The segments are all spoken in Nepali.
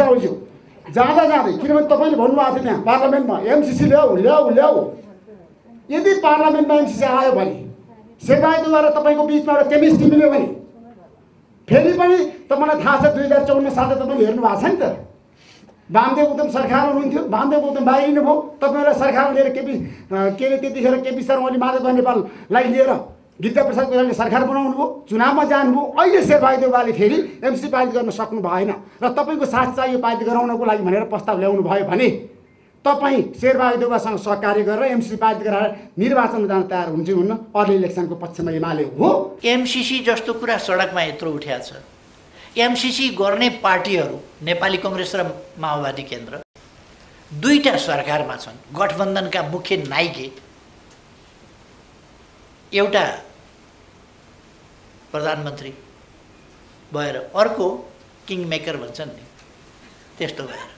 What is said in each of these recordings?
साउज्यू जाँदै किनभने तपाईँले भन्नुभएको थियो त्यहाँ पार्लियामेन्टमा एमसिसी ल्याऊ यदि पार्लियामेन्टमा एमसिसी आयो भने शेरबहादुरद्वारा तपाईँको बिचमा एउटा केमिस्ट्री मिल्यो भने फेरि पनि तपाईँलाई थाहा छ 2054 सालमा तपाईँले हेर्नु भएको छ नि त वामदेव गौतम सरकार हुनुहुन्थ्यो वामदेव गौतम बाहिरिनु भयो तपाईँलाई सरकारमा लिएर के अरे त्यतिखेर केपी शर्मा ओली माधव नेपाललाई लिएर गिरिजाप्रसाद कोइरालाले सरकार बनाउनु भयो चुनावमा जानुभयो अहिले शेरबहादुरले फेरि एमसिसी पारित गर्न सक्नु भएन र तपाईँको साथ चाहियो पारित गराउनको लागि भनेर प्रस्ताव ल्याउनु भयो भने तपाईँ शेरबहादुरसँग सहकार्य गरेर एमसिसी पारित गराएर निर्वाचनमा जान तयार हुन्छ हुन्न अर्ली इलेक्सनको पक्षमा एमाले हो। एमसिसी जस्तो कुरा सडकमा यत्रो उठ्या छ। एमसिसी गर्ने पार्टीहरू नेपाली कांग्रेस र माओवादी केन्द्र दुईटा सरकारमा छन्। गठबन्धनका मुख्य नायके एउटा प्रधानमन्त्री भएर अर्को किङ मेकर भन्छन् नि त्यस्तो भएर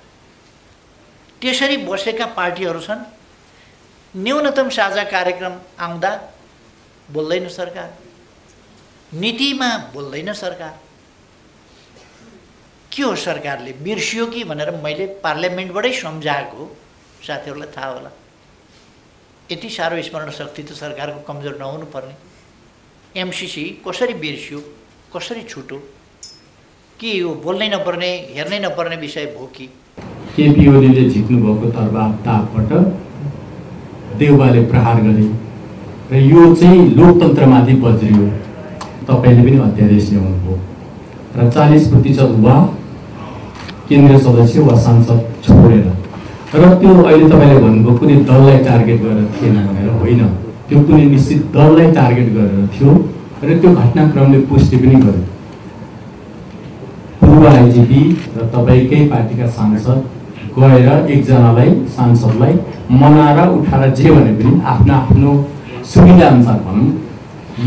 त्यसरी बसेका पार्टीहरू छन्। न्यूनतम साझा कार्यक्रम आउँदा बोल्दैन सरकार, नीतिमा बोल्दैन सरकार। के हो सरकारले बिर्सियो कि भनेर मैले पार्लियामेन्टबाटै सम्झाएको साथीहरूलाई थाहा होला। यति साह्रो स्मरण शक्ति त सरकारको कमजोर नहुनु पर्ने। एमसिसी कसरी बिर्सियो, कसरी छुट्यो, के यो बोल्नै नपर्ने हेर्नै नपर्ने विषय भयो कि? केपी ओलीले झिक्नु भएको तर्फबाट देउबाले प्रहार गरे र यो चाहिँ लोकतन्त्रमाथि बज्रियो। तपाईले पनि अध्यादेश ल्याउनु भयो र 40% वा केन्द्रीय सदस्य वा सांसद छोडेर र त्यो अहिले तपाईले भन्नुभयो कुनै दललाई टार्गेट गरेर थिएन भनेर होइन, त्यो कुनै निश्चित दललाई टार्गेट गरेर थियो र त्यो घटनाक्रमले पुष्टि पनि गर्यो। पूर्व आइजिपी र तपाईकै पार्टीका सांसद गएर एकजनालाई सांसदलाई मनाएर उठाएर जे भने पनि आफ्नो सुविधा अनुसार भनौँ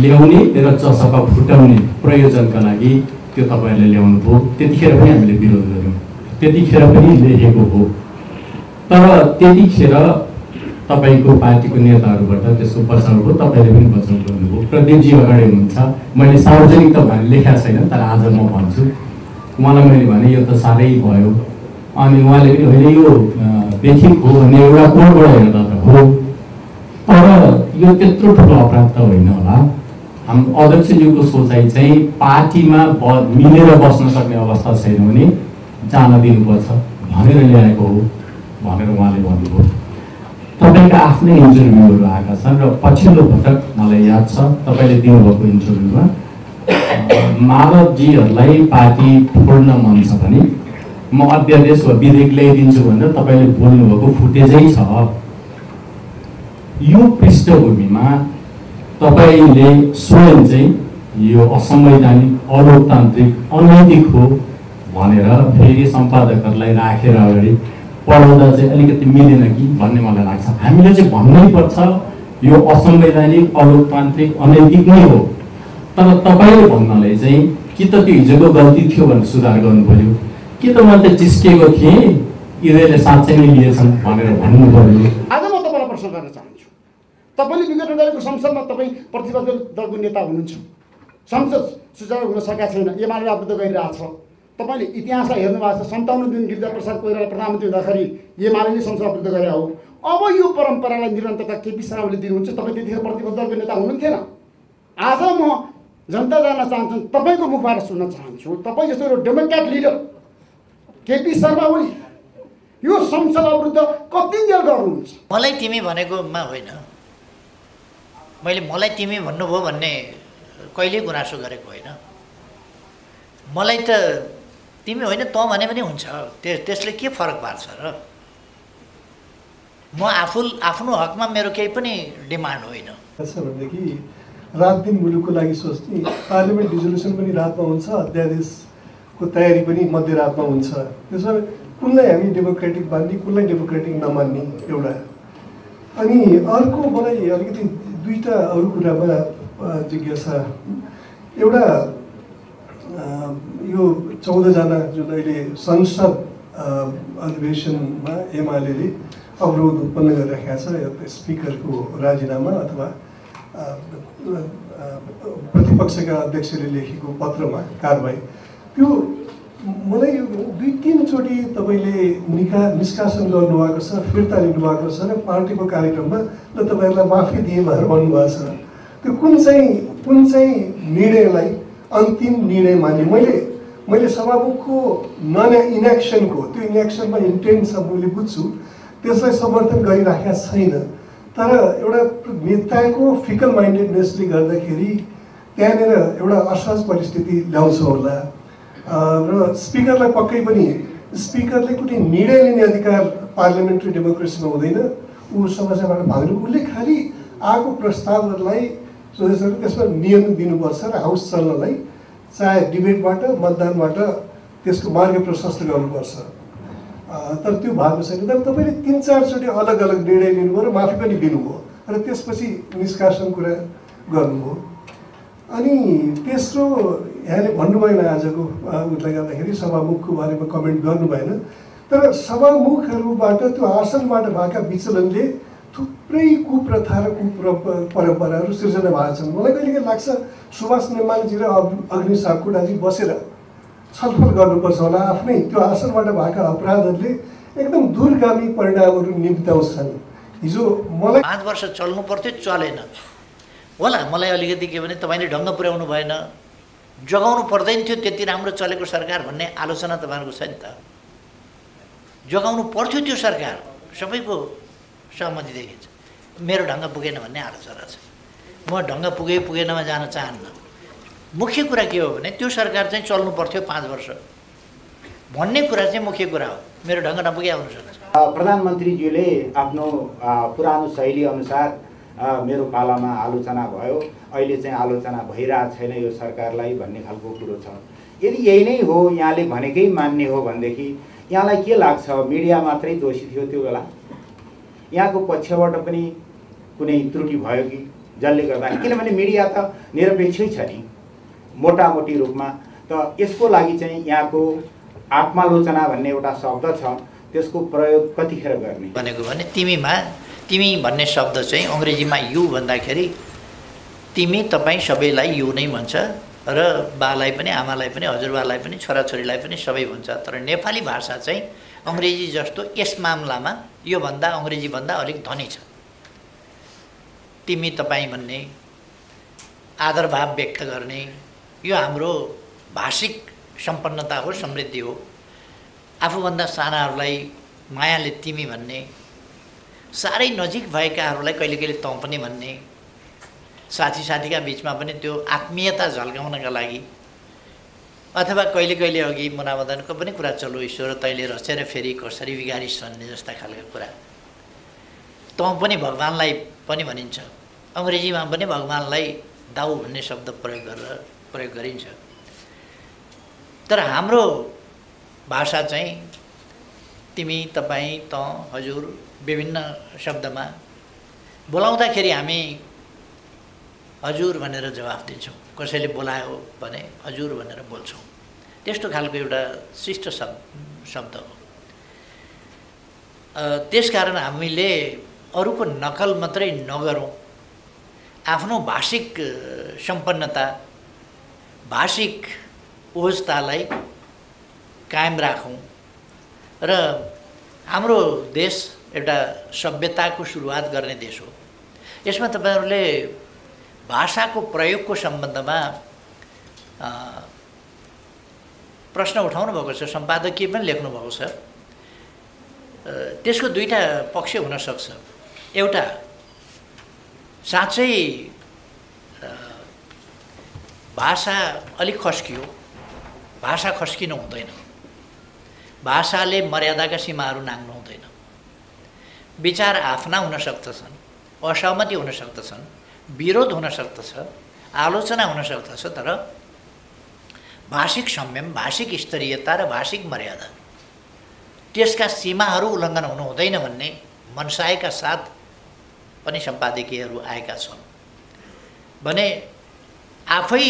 ल्याउने र चसपा फुटाउने प्रयोजनका लागि त्यो तपाईले ल्याउनु भयो। त्यतिखेर पनि हामीले विरोध गर्यौँ, त्यतिखेर पनि लेखेको हो। तर त्यतिखेर तपाईको पार्टीको नेताहरूबाट त्यसको बचाउ भयो, तपाईले पनि बचाउ गर्नुभयो। प्रदीपजी अगाडि हुनुहुन्छ, मैले सार्वजनिक त भने लेखेको छैन तर आज म भन्छु। उहाँलाई मैले भने यो त साह्रै भयो अनि उहाँले पनि होइन यो देखिक हो भन्ने एउटा कोणबाट हेर्दा त हो, तर यो त्यत्रो ठुलो अपराध त होइन होला। हाम्रो अध्यक्षज्यूको सोचाइ चाहिँ पार्टीमा मिलेर बस्न सक्ने अवस्था छैन भने जान दिनुपर्छ भनेर ल्याएको हो भनेर उहाँले भन्नुभयो। तपाईँका आफ्नै इन्टरभ्यूहरू आएका छन् र पछिल्लो पटक मलाई याद छ तपाईँले दिनुभएको इन्टरभ्यूमा माधवजीहरूलाई पार्टी फोड्न मन छ भने म अध्यादेश वा विधेयक ल्याइदिन्छु भनेर तपाईँले बोल्नुभएको फुटेजै छ। यो पृष्ठभूमिमा तपाईँले स्वयं चाहिँ यो असंवैधानिक अलोकतान्त्रिक अनैतिक हो भनेर फेरि सम्पादकहरूलाई राखेर अगाडि पढाउँदा चाहिँ अलिकति मिलेन कि भन्ने मलाई लाग्छ। हामीले चाहिँ भन्नै पर्छ यो असंवैधानिक अलोकतान्त्रिक अनैतिक नै हो, तर तपाईँले भन्नलाई चाहिँ कि त त्यो हिजोको गल्ती थियो भनेर सुधार गर्नु पर्यो कि त म त चिस्केको थिएँ यिनीहरूले साँच्चै नै लिएछन् भनेर भन्नु पर्यो। आज म तपाईँलाई प्रश्न गर्न चाहन्छु, तपाईँले विगत गरेको संसदमा तपाईँ प्रतिपक्ष दलको नेता हुनुहुन्छ, संसद सुचारू हुन सकेका छैन, एमाले आबद्ध गरिरहेको छ। तपाईँले इतिहासलाई हेर्नु भएको छ, 57 दिन गिरिजाप्रसाद कोइराला प्रधानमन्त्री हुँदाखेरि एमाले नै संसद आबद्ध गरे हो। अब यो परम्परालाई निरन्तरता केपी शर्माले दिनुहुन्छ। तपाईँ त्यतिखेर प्रतिपक्ष दलको नेता हुनुहुन्थेन। आज म जनता जान्न चाहन्छु, तपाईँको मुखबाट सुन्न चाहन्छु, तपाईँ जस्तो एउटा डेमोक्रेट लिडर केपी शर्मा ओली यो संसद अवरुद्ध कतिन्जेल गर्नुहुन्छ? मलाई तिमी भनेकोमा होइन, मैले मलाई तिमी भन्नुभयो भन्ने कहिल्यै गुनासो गरेको होइन। मलाई त तिमी होइन तँ भने पनि हुन्छ, त्यसले के फरक पार्छ र? म आफ्नो हकमा मेरो केही पनि डिमान्ड होइन। भनेदेखि रात दिन मुलुकको लागि सोच्ने, पार्लियामेन्ट रिजोल्युसन पनि रातमा हुन्छ, अध्यादेशको तयारी पनि मध्यरातमा हुन्छ। त्यसमा कुनलाई हामी डेमोक्रेटिक मान्ने, कुनलाई डेमोक्रेटिक नमान्ने एउटा। अनि अर्को मलाई अलिकति दुईवटा अरू कुरामा जिज्ञासा। एउटा यो 14 जना जुन अहिले संसद अधिवेशनमा एमाले अवरोध उत्पन्न गरिरहेका छ, स्पिकरको राजीनामा अथवा प्रतिपक्षका अध्यक्षले लेखेको पत्रमा कारबाही, त्यो मलाई 2-3 दुईचोटि तपाईँले निष्कासन गर्नुभएको छ, फिर्ता लिनुभएको छ र पार्टीको कार्यक्रममा ल तपाईँहरूलाई माफी दिए भनेर भन्नुभएको छ। त्यो कुन चाहिँ निर्णयलाई अन्तिम निर्णय माने? मैले सभामुखको इन्याक्सनको त्यो इन्याक्सनमा इन्टेन्ट छ मैले बुझ्छु, त्यसलाई समर्थन गरिराखेका छैन। तर एउटा नेताको फिकल माइन्डेडनेसले गर्दाखेरि त्यहाँनिर एउटा असहज परिस्थिति ल्याउँछ होला। र स्पिकरलाई पक्कै पनि स्पिकरले कुनै निर्णय लिने अधिकार पार्लियामेन्ट्री डेमोक्रेसीमा हुँदैन। ऊ समस्याबाट भाग्नु, उसले खालि आएको प्रस्तावहरूलाई त्यसमा नियम दिनुपर्छ र हाउस चल्नलाई चाहे डिबेटबाट मतदानबाट त्यसको मार्ग प्रशस्त गर्नुपर्छ। तर त्यो भएको छैन। तर तपाईँले 3-4 चोटि अलग अलग निर्णय लिनुभयो र माफी पनि दिनुभयो र त्यसपछि निष्कासन कुरा गर्नुभयो। अनि तेस्रो यहाँले भन्नु भएन आजको उसलाई गर्दाखेरि सभामुखको बारेमा कमेन्ट गर्नु भएन, तर सभामुखहरूबाट त्यो आसनबाट भएका विचलनले थुप्रै कुप्रथा र परम्पराहरू सिर्जना भएको छन्। मलाई कहिलेकाहीँ लाग्छ सुभाष नेमाङजी र अग्नि सापकोटाजी बसेर छलफल गर्नुपर्छ होला। आफ्नै त्यो आसनबाट भएका अपराधहरूले एकदम दूरगामी परिणामहरू निम्त्याउँछन्। हिजो मलाई 5 वर्ष चल्नु पर्थ्यो, चलेन होला। मलाई अलिकति के भने तपाईँले ढङ्ग पुर्याउनु भएन, जगाउनु पर्दैन थियो त्यति राम्रो चलेको सरकार भन्ने आलोचना तपाईँहरूको छ नि त। जगाउनु पर्थ्यो त्यो सरकार, सबैको सहमति देखिन्छ। मेरो ढङ्ग पुगेन भन्ने आलोचना छ। म ढङ्ग पुगेनमा जान चाहन्न। मुख्य कुरा के हो भने त्यो सरकार चाहिँ चल्नु पर्थ्यो 5 वर्ष भन्ने कुरा चाहिँ मुख्य कुरा हो। मेरो ढङ्ग नपुगे हुनसक्छ। प्रधानमन्त्रीज्यूले आफ्नो पुरानो शैली अनुसार मेरो पालामा आलोचना भयो, अहिले चाहिँ आलोचना भइरहेको छैन यो सरकारलाई भन्ने खालको कुरो छ। यदि यही नै हो, यहाँले भनेकै मान्ने हो भनेदेखि यहाँलाई के लाग्छ मिडिया मात्रै दोषी थियो त्यो बेला? यहाँको पक्षबाट पनि कुनै त्रुटि भयो कि जसले गर्दा? किनभने मिडिया त निरपेक्षै छ नि मोटामोटी रूपमा। त यसको लागि चाहिँ यहाँको आत्मालोचना भन्ने एउटा शब्द छ, त्यसको प्रयोग कतिखेर गर्ने भनेको भने तिमी भन्ने शब्द चाहिँ अङ्ग्रेजीमा यु भन्दाखेरि तिमी तपाईँ सबैलाई यु नै भन्छ र बालाई पनि आमालाई पनि हजुरबालाई पनि छोराछोरीलाई पनि सबै भन्छ। तर नेपाली भाषा चाहिँ अङ्ग्रेजी जस्तो यस मामलामा योभन्दा अङ्ग्रेजीभन्दा अलिक धनी छ। तिमी तपाईँ भन्ने आदरभाव व्यक्त गर्ने यो हाम्रो भाषिक सम्पन्नता हो, समृद्धि हो। आफूभन्दा सानाहरूलाई मायाले तिमी भन्ने, साह्रै नजिक भएकाहरूलाई कहिले कहिले तँ पनि भन्ने, साथीका बिचमा पनि त्यो आत्मीयता झल्काउनका लागि, अथवा कहिले कहिले अघि मुनामदनको पनि कुरा चल्यो, ईश्वर तैँले रचेर फेरि कसरी बिगारिस् भन्ने जस्ता खालका कुरा। तँ पनि भगवान्लाई पनि भनिन्छ। अङ्ग्रेजीमा पनि भगवान्लाई दाउ भन्ने शब्द प्रयोग गरिन्छ। तर हाम्रो भाषा चाहिँ तिमी तपाईँ तँ हजुर विभिन्न शब्दमा बोलाउँदाखेरि हामी हजुर भनेर जवाफ दिन्छौँ। कसैले बोलायो भने हजुर भनेर बोल्छौँ। त्यस्तो खालको एउटा शिष्ट शब्द हो। त्यसकारण हामीले अरूको नकल मात्रै नगरौँ, आफ्नो भाषिक सम्पन्नता भाषिक ओजतालाई कायम राखौँ। र हाम्रो देश एउटा सभ्यताको सुरुवात गर्ने देश हो। यसमा तपाईँहरूले भाषाको प्रयोगको सम्बन्धमा प्रश्न उठाउनु भएको छ, सम्पादकीय पनि लेख्नु भएको छ। त्यसको दुईटा पक्ष हुन सक्छ। एउटा साँच्चै भाषा अलिक खस्कियो, भाषा खस्किनु हुँदैन, भाषाले मर्यादाका सीमाहरू नाग्नु हुँदैन। विचार आफ्ना हुन सक्दछन्, असहमति हुन सक्दछन्, विरोध हुन सक्दछ, आलोचना हुन सक्दछ, तर भाषिक संयम, भाषिक स्तरीयता र भाषिक मर्यादा त्यसका सीमाहरू उल्लङ्घन हुनु हुँदैन भन्ने मनसायका साथ पनि सम्पादकीयहरू आएका छन्। भने आफै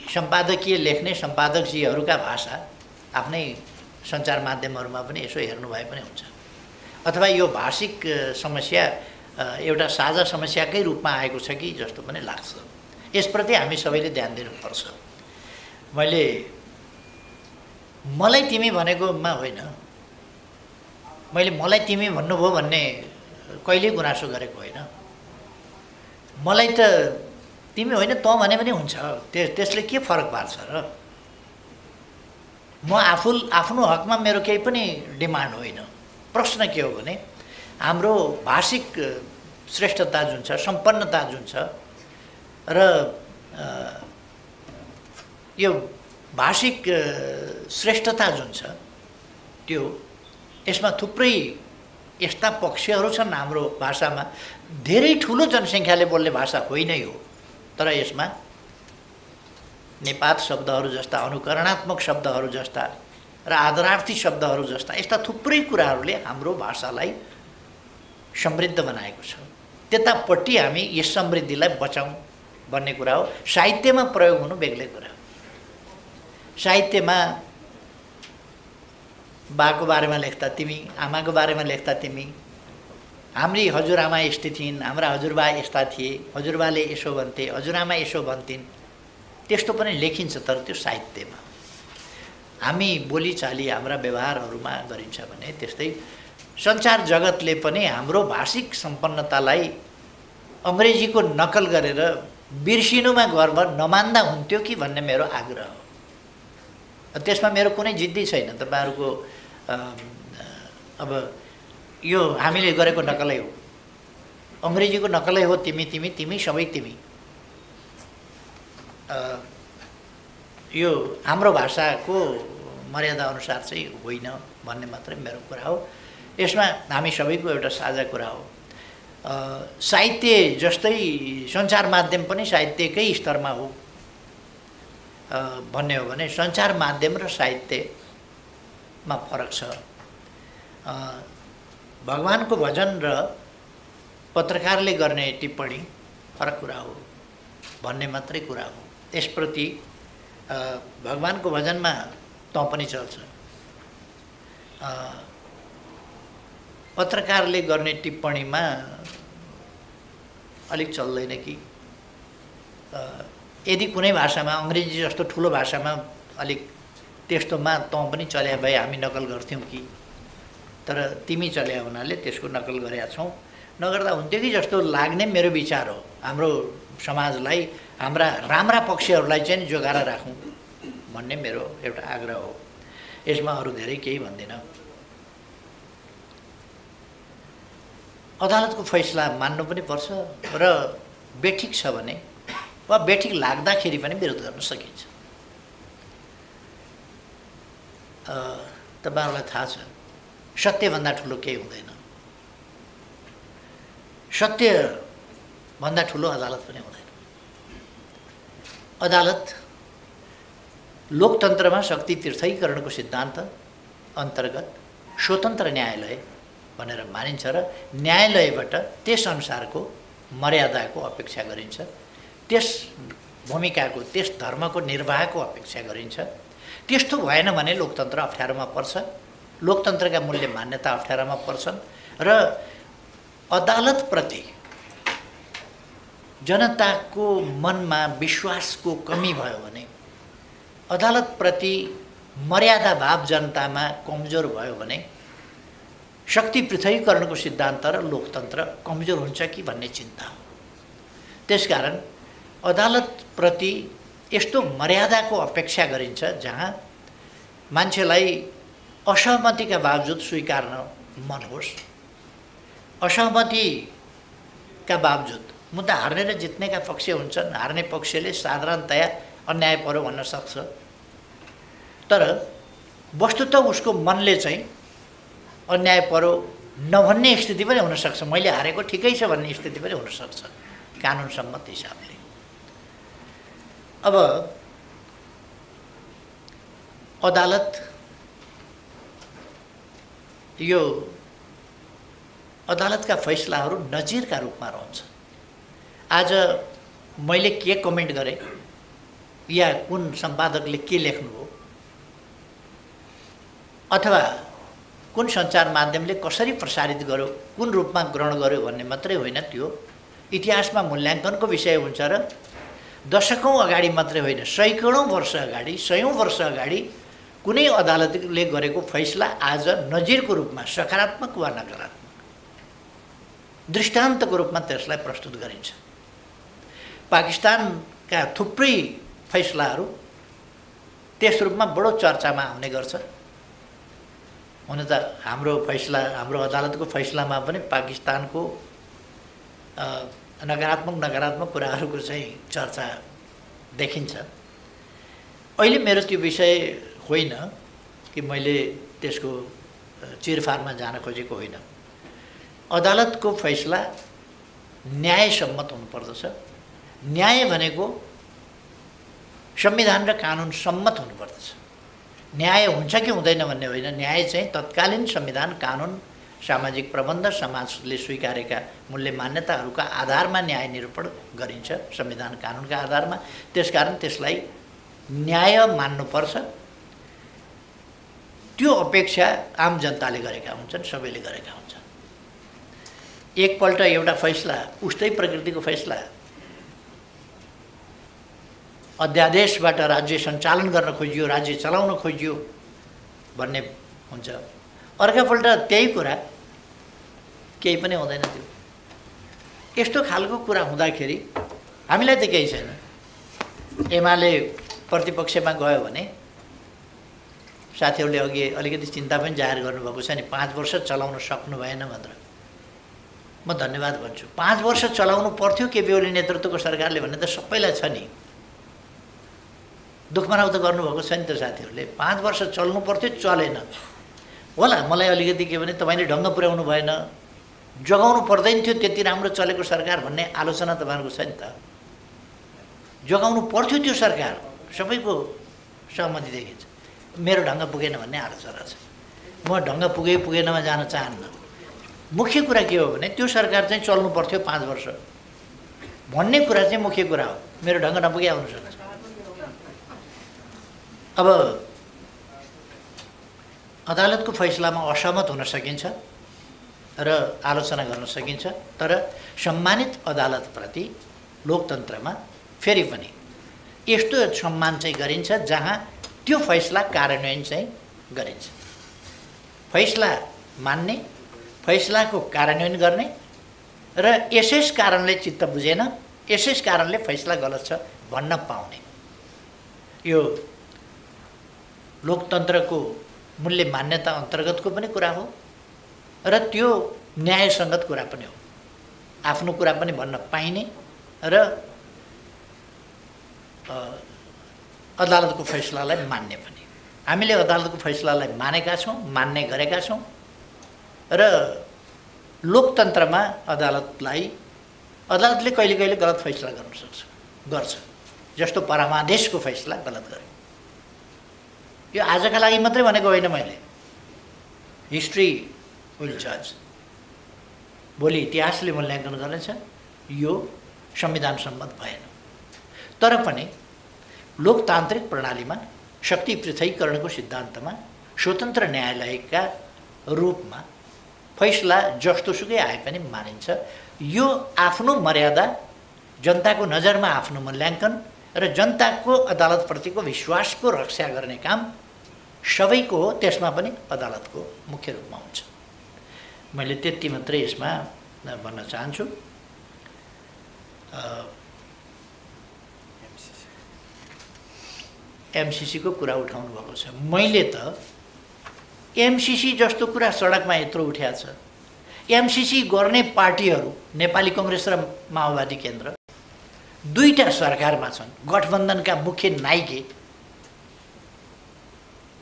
सम्पादकीय लेख्ने सम्पादकजीहरूका भाषा आफ्नै सञ्चार माध्यमहरूमा पनि यसो हेर्नुभए पनि हुन्छ। अथवा यो भाषिक समस्या एउटा साझा समस्याकै रूपमा आएको छ कि जस्तो पनि लाग्छ। यसप्रति हामी सबैले ध्यान दिनुपर्छ। मलाई तिमी भनेकोमा होइन, मैले मलाई तिमी भन्नुभयो भन्ने कहिल्यै गुनासो गरेको होइन। मलाई त तिमी होइन तँ भने पनि हुन्छ, त्यसले के फरक पार्छ र? म आफ्नो हकमा मेरो केही पनि डिमान्ड होइन। प्रश्न के हो भने हाम्रो भाषिक श्रेष्ठता जुन छ, सम्पन्नता जुन छ र यो भाषिक श्रेष्ठता जुन छ त्यो यसमा थुप्रै यस्ता पक्षहरू छन् हाम्रो भाषामा। धेरै ठुलो जनसङ्ख्याले बोल्ने भाषा होइन यो, तर यसमा नेपाल शब्दहरू जस्ता, अनुकरणात्मक शब्दहरू जस्ता र आदरार्थी शब्दहरू जस्ता यस्ता थुप्रै कुराहरूले हाम्रो भाषालाई समृद्ध बनाएको छ। त्यतापट्टि हामी यस समृद्धिलाई बचाउँ भन्ने कुरा हो। साहित्यमा प्रयोग हुनु बेग्लै कुरा हो। साहित्यमा बाको बारेमा लेख्दा तिमी, आमाको बारेमा लेख्दा तिमी, हाम्री हजुरआमा यस्तै थिइन्, हाम्रा हजुरबा यस्ता थिए, हजुरबाले यसो भन्थे, हजुरआमा यसो भन्थिन्, त्यस्तो पनि लेखिन्छ। तर त्यो साहित्यमा हामी बोलीचाली हाम्रा व्यवहारहरूमा गरिन्छ भने त्यस्तै सञ्चार जगतले पनि हाम्रो भाषिक सम्पन्नतालाई अङ्ग्रेजीको नकल गरेर बिर्सिनुमा गर्व नमान्दा हुन्थ्यो कि भन्ने मेरो आग्रह हो। त्यसमा मेरो कुनै जिद्दी छैन। तपाईँहरूको अब यो हामीले गरेको नकलै हो, अङ्ग्रेजीको नकलै हो। तिमी सबै तिमी, यो हाम्रो भाषाको मर्यादा अनुसार चाहिँ होइन भन्ने मात्रै मेरो कुरा हो। यसमा हामी सबैको एउटा साझा कुरा हो। साहित्य जस्तै सञ्चार माध्यम पनि साहित्यकै स्तरमा हो भन्ने हो भने सञ्चार माध्यम र साहित्यमा फरक छ। भगवानको भजन र पत्रकारले गर्ने टिप्पणी फरक कुरा हो भन्ने मात्रै कुरा हो। यसप्रति भगवानको भजनमा तँ पनि चल्छ, पत्रकारले गर्ने टिप्पणीमा अलिक चल्दैन कि? यदि कुनै भाषामा अङ्ग्रेजी जस्तो ठुलो भाषामा अलिक त्यस्तोमा तँ पनि चल्या भए हामी नकल गर्थ्यौँ कि? तर तिमी चल्या हुनाले त्यसको नकल गरेका छौँ। नगर्दा हुन्थ्यो कि जस्तो लाग्ने मेरो विचार हो। हाम्रो समाजलाई, हाम्रा राम्रा पक्षहरूलाई चाहिँ जोगाएर राखौँ भन्ने मेरो एउटा आग्रह हो। यसमा अरू धेरै केही भन्दिनँ। अदालतको फैसला मान्नु पनि पर्छ र बेठिक छ भने वा बेठिक लाग्दाखेरि पनि विरोध गर्न सकिन्छ। तपाईँहरूलाई थाहा छ सत्यभन्दा ठुलो केही हुँदैन। सत्यभन्दा ठुलो अदालत पनि हुँदैन। अदालत लोकतन्त्रमा शक्ति तीर्थीकरणको सिद्धान्त अन्तर्गत स्वतन्त्र न्यायालय भनेर मानिन्छ र न्यायालयबाट त्यस अनुसारको मर्यादाको अपेक्षा गरिन्छ, त्यस भूमिकाको, त्यस धर्मको निर्वाहको अपेक्षा गरिन्छ। त्यस्तो भएन भने लोकतन्त्र अप्ठ्यारोमा पर्छ, लोकतन्त्रका मूल्य मान्यता अप्ठ्यारोमा पर्छन् र अदालतप्रति जनताको मनमा विश्वासको कमी भयो भने, अदालतप्रति मर्यादा भाव जनतामा कमजोर भयो भने शक्ति पृथकीकरणको सिद्धान्त र लोकतन्त्र कमजोर हुन्छ कि भन्ने चिन्ता हो। त्यसकारण अदालतप्रति यस्तो मर्यादाको अपेक्षा गरिन्छ जहाँ मान्छेलाई असहमतिका बावजुद स्वीकार्न मन होस्। असहमतिका बावजुद मुद्दा हार्ने र जित्नेका पक्ष हुन्छन्। हार्ने पक्षले साधारणतया अन्यायपरो भन्न सक्छ, तर वस्तुतः उसको मनले चाहिँ अन्यायपरो नभन्ने स्थिति पनि हुनसक्छ। मैले हारेको ठिकै छ भन्ने स्थिति पनि हुनसक्छ कानुन सम्मत हिसाबले। अब अदालत यो अदालतका फैसलाहरू नजिरका रूपमा रहन्छ। आज मैले के कमेन्ट गरेँ या कुन सम्पादकले के लेख्नुभयो अथवा कुन सञ्चार माध्यमले कसरी प्रसारित गर्यो, कुन रूपमा ग्रहण गर्यो भन्ने मात्रै होइन, त्यो इतिहासमा मूल्याङ्कनको विषय हुन्छ र दशकौँ अगाडि मात्रै होइन, सैकडौँ वर्ष अगाडि, सयौँ वर्ष अगाडि कुनै अदालतले गरेको फैसला आज नजिरको रूपमा सकारात्मक वा नकारात्मक दृष्टान्तको रूपमा त्यसलाई प्रस्तुत गरिन्छ। पाकिस्तानका थुप्रै फैसलाहरू त्यस रूपमा बडो चर्चामा आउने गर्छ। हुन त हाम्रो अदालतको फैसलामा पनि पाकिस्तानको नकारात्मक कुराहरूको चाहिँ चर्चा देखिन्छ। अहिले मेरो त्यो विषय होइन कि मैले त्यसको चिरफारमा जान खोजेको होइन। अदालतको फैसला न्यायसम्मत हुनुपर्दछ। न्याय भनेको संविधान र कानुन सम्मत हुनुपर्दछ। न्याय हुन्छ कि हुँदैन भन्ने होइन, न्याय चाहिँ तत्कालीन संविधान, कानुन, सामाजिक प्रबन्ध, समाजले स्वीकारेका मूल्य मान्यताहरूका आधारमा न्याय निरूपण गरिन्छ, संविधान कानुनका आधारमा। त्यसकारण त्यसलाई न्याय मान्नुपर्छ। त्यो अपेक्षा आम जनताले गरेका हुन्छन्, सबैले गरेका हुन्छन्। एकपल्ट एउटा फैसला, उस्तै प्रकृतिको फैसला अध्यादेशबाट राज्य सञ्चालन गर्न खोजियो, राज्य चलाउन खोजियो भन्ने हुन्छ। अर्कापल्ट त्यही कुरा केही पनि हुँदैन। त्यो यस्तो खालको कुरा हुँदाखेरि हामीलाई त केही छैन। एमाले प्रतिपक्षमा गयो भने साथीहरूले अघि अलिकति चिन्ता पनि जाहेर गर्नुभएको छ नि, 5 वर्ष चलाउन सक्नु भएन भनेर। म धन्यवाद भन्छु। 5 वर्ष चलाउनु पर्थ्यो केपी ओली नेतृत्वको सरकारले भन्ने त सबैलाई छ नि। दुःख मनाउ त गर्नुभएको छ नि त साथीहरूले। 5 वर्ष चल्नु पर्थ्यो, चलेन होला। मलाई अलिकति के भने तपाईँले ढङ्ग पुर्याउनु भएन, जगाउनु पर्दैन थियो त्यति राम्रो चलेको सरकार भन्ने आलोचना तपाईँहरूको छ नि त। जगाउनु पर्थ्यो त्यो सरकार, सबैको सहमति देखिन्छ। मेरो ढङ्ग पुगेन भन्ने आलोचना छ। म ढङ्ग पुगेनमा जान चाहन्न। मुख्य कुरा के हो भने त्यो सरकार चाहिँ चल्नु पर्थ्यो 5 वर्ष भन्ने कुरा चाहिँ मुख्य कुरा हो। मेरो ढङ्ग नपुगे आउनु सक्छ। अब अदालतको फैसलामा असहमत हुन सकिन्छ र आलोचना गर्न सकिन्छ, तर सम्मानित अदालतप्रति लोकतन्त्रमा फेरि पनि यस्तो सम्मान चाहिँ गरिन्छ जहाँ त्यो फैसला कार्यान्वयन चाहिँ गरिन्छ। फैसला मान्ने, फैसलाको कार्यान्वयन गर्ने र यसै कारणले चित्त बुझेन, यसै कारणले फैसला गलत छ भन्न पाउने, यो लोकतन्त्रको मूल्य मान्यता अन्तर्गतको पनि कुरा हो र त्यो न्यायसङ्गत कुरा पनि हो। आफ्नो कुरा पनि भन्न पाइने र अदालतको फैसलालाई मान्ने पनि। हामीले अदालतको फैसलालाई मानेका छौँ, मान्ने गरेका छौँ र लोकतन्त्रमा अदालतले कहिले कहिले गलत फैसला गर्छ। जस्तो परमादेशको फैसला गलत गर्यो। यो आजका लागि मात्रै भनेको होइन मैले। हिस्ट्री विल जज। भोलि इतिहासले मूल्याङ्कन गर्नेछ यो संविधान सम्मत भएन। तर पनि लोकतान्त्रिक प्रणालीमा शक्ति पृथकीकरणको सिद्धान्तमा स्वतन्त्र न्यायालयका रूपमा फैसला जस्तोसुकै आए पनि मानिन्छ। यो आफ्नो मर्यादा, जनताको नजरमा आफ्नो मूल्याङ्कन र जनताको अदालतप्रतिको विश्वासको रक्षा गर्ने काम सबैको हो। त्यसमा पनि अदालतको मुख्य रूपमा हुन्छ। मैले त्यति मात्रै यसमा भन्न चाहन्छु। एमसीसीको कुरा उठाउनु भएको छ। मैले त एमसीसी जस्तो कुरा सडकमा यत्रो उठ्या छ। एमसीसी गर्ने पार्टीहरू नेपाली कङ्ग्रेस र माओवादी केन्द्र दुईटा सरकारमा छन्। गठबन्धनका मुख्य नायिके,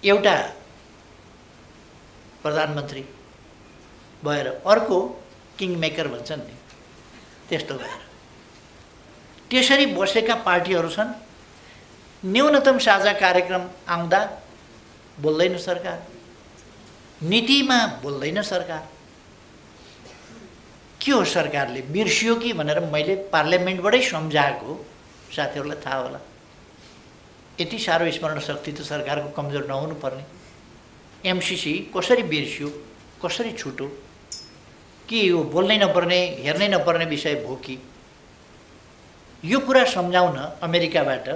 एउटा प्रधानमन्त्री भएर अर्को किङ मेकर भन्छन् नि, त्यस्तो भएर त्यसरी बसेका पार्टीहरू छन्। न्यूनतम साझा कार्यक्रम आउँदा बोल्दैन सरकार, नीतिमा बोल्दैन सरकार। के हो सरकारले बिर्सियो कि भनेर मैले पार्लियामेन्टबाटै सम्झाएको साथीहरूलाई थाहा होला। यति साह्रो स्मरण शक्ति त सरकारको कमजोर नहुनु पर्ने। एमसीसी कसरी बिर्सियो, कसरी छुट्यो, कि यो बोल्नै नपर्ने, हेर्नै नपर्ने विषय भयो कि? यो कुरा सम्झाउन अमेरिकाबाट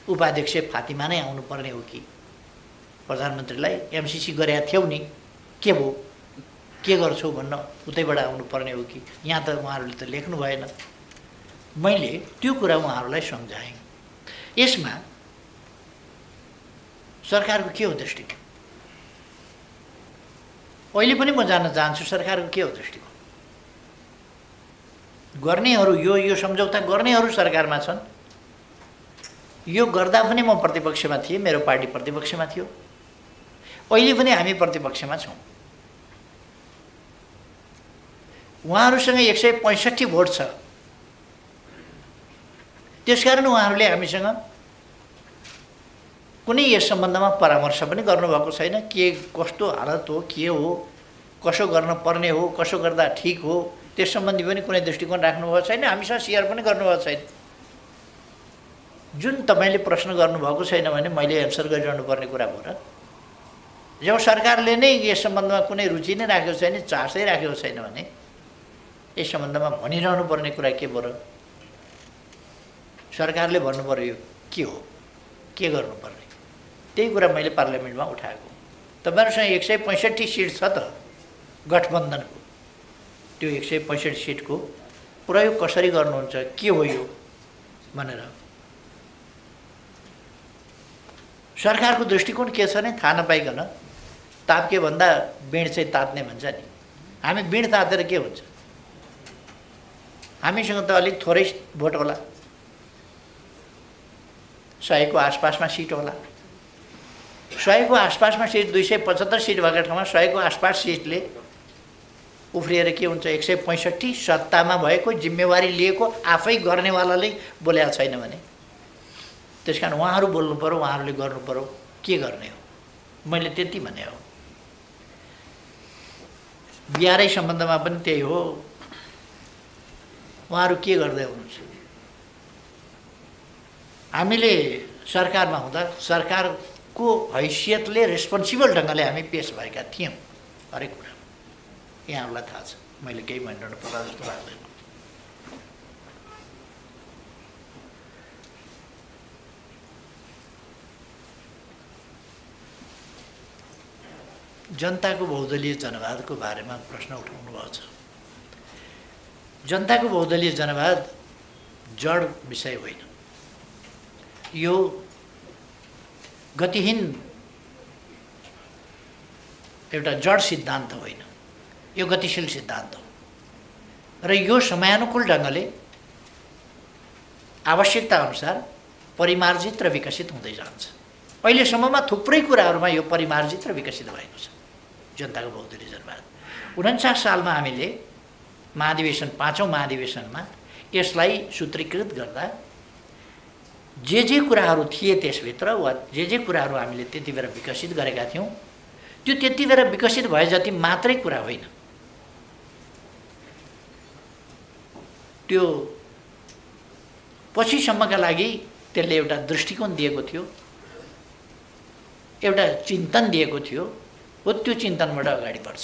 उपाध्यक्ष फातिमा नै आउनुपर्ने हो कि? प्रधानमन्त्रीलाई एमसिसी गरेका थियौ नि के भयो के गर्छौ भन्न उतैबाट आउनुपर्ने हो कि यहाँ त उहाँहरूले त लेख्नु भएन। मैले त्यो कुरा उहाँहरूलाई सम्झाएँ। यसमा सरकारको के हो दृष्टिकोण अहिले पनि म जान्न चाहन्छु। सरकारको के हो दृष्टिकोण? गर्नेहरू यो सम्झौता गर्नेहरू सरकारमा छन्। यो गर्दा पनि म प्रतिपक्षमा थिएँ, मेरो पार्टी प्रतिपक्षमा थियो। अहिले पनि हामी प्रतिपक्षमा छौँ। उहाँहरूसँग 165 भोट छ। त्यसकारण उहाँहरूले हामीसँग कुनै यस सम्बन्धमा परामर्श पनि गर्नुभएको छैन। के कस्तो हालत हो, के हो, कसो गर्न पर्ने हो, कसो गर्दा ठिक हो, त्यस सम्बन्धी पनि कुनै दृष्टिकोण राख्नुभएको छैन। हामीसँग सेयर पनि गर्नुभएको छैन। जुन तपाईँले प्रश्न गर्नुभएको छैन भने मैले एन्सर गरिरहनु पर्ने कुरा हो र? जब सरकारले नै यस सम्बन्धमा कुनै रुचि नै राखेको छैन, चासै राखेको छैन भने यस सम्बन्धमा भनिरहनु पर्ने कुरा के भयो र? सरकारले भन्नु पर्यो के हो, के गर्नुपर्ने, त्यही कुरा मैले पार्लियामेन्टमा उठाएको। तपाईँहरूसँग 165 सिट छ त गठबन्धनको। त्यो 165 सिटको प्रयोग कसरी गर्नुहुन्छ, के हो यो भनेर सरकारको दृष्टिकोण के छ नै थाहा नपाइकन ताप्के भन्दा बिँड चाहिँ तात्ने भन्छ नि। हामी बिँड तातेर के हुन्छ? हामीसँग त अलिक थोरै भोट होला, 100 को आसपासमा सिट होला। 100 को आसपासमा सिट, 275 सिट भएको ठाउँमा 100 को आसपास सिटले उफ्रिएर के हुन्छ? 165 सत्तामा भएको जिम्मेवारी लिएको आफै गर्नेवालाले बोलेको छैन भने त्यस कारण उहाँहरू बोल्नु पर्यो, उहाँहरूले गर्नु पर्यो। के गर्ने हो? मैले त्यति भने हो। बिहारै सम्बन्धमा पनि त्यही हो। उहाँहरू के गर्दै हुनुहुन्छ? हामीले सरकारमा हुँदा सरकारको हैसियतले रेस्पोन्सिबल ढङ्गले हामी पेस भएका थियौँ हरेक कुरा। यहाँहरूलाई थाहा छ, मैले केही भनिरहनु पर्ला जस्तो लाग्दैन। जनताको बहुदलीय जनवादको बारेमा प्रश्न उठाउनु भएको छ। जनताको बहुदलीय जनवाद जड विषय होइन। यो गतिहीन एउटा जड सिद्धान्त होइन, यो गतिशील सिद्धान्त हो र यो समयानुकूल ढङ्गले आवश्यकता अनुसार परिमार्जित र विकसित हुँदै जान्छ। अहिलेसम्ममा थुप्रै कुराहरूमा यो परिमार्जित र विकसित भएको छ। जनताको बहुदलीय जनवाद 49 सालमा हामीले महाधिवेशन 5औं महाधिवेशनमा यसलाई सूत्रीकृत गर्दा जे कुराहरू थिए त्यसभित्र वा जे कुराहरू हामीले त्यति बेला विकसित गरेका थियौँ त्यो त्यति बेला विकसित भए जति मात्रै कुरा होइन। त्यो पछिसम्मका लागि त्यसले एउटा दृष्टिकोण दिएको थियो, एउटा चिन्तन दिएको थियो। हो त्यो चिन्तनबाट अगाडि बढ्छ।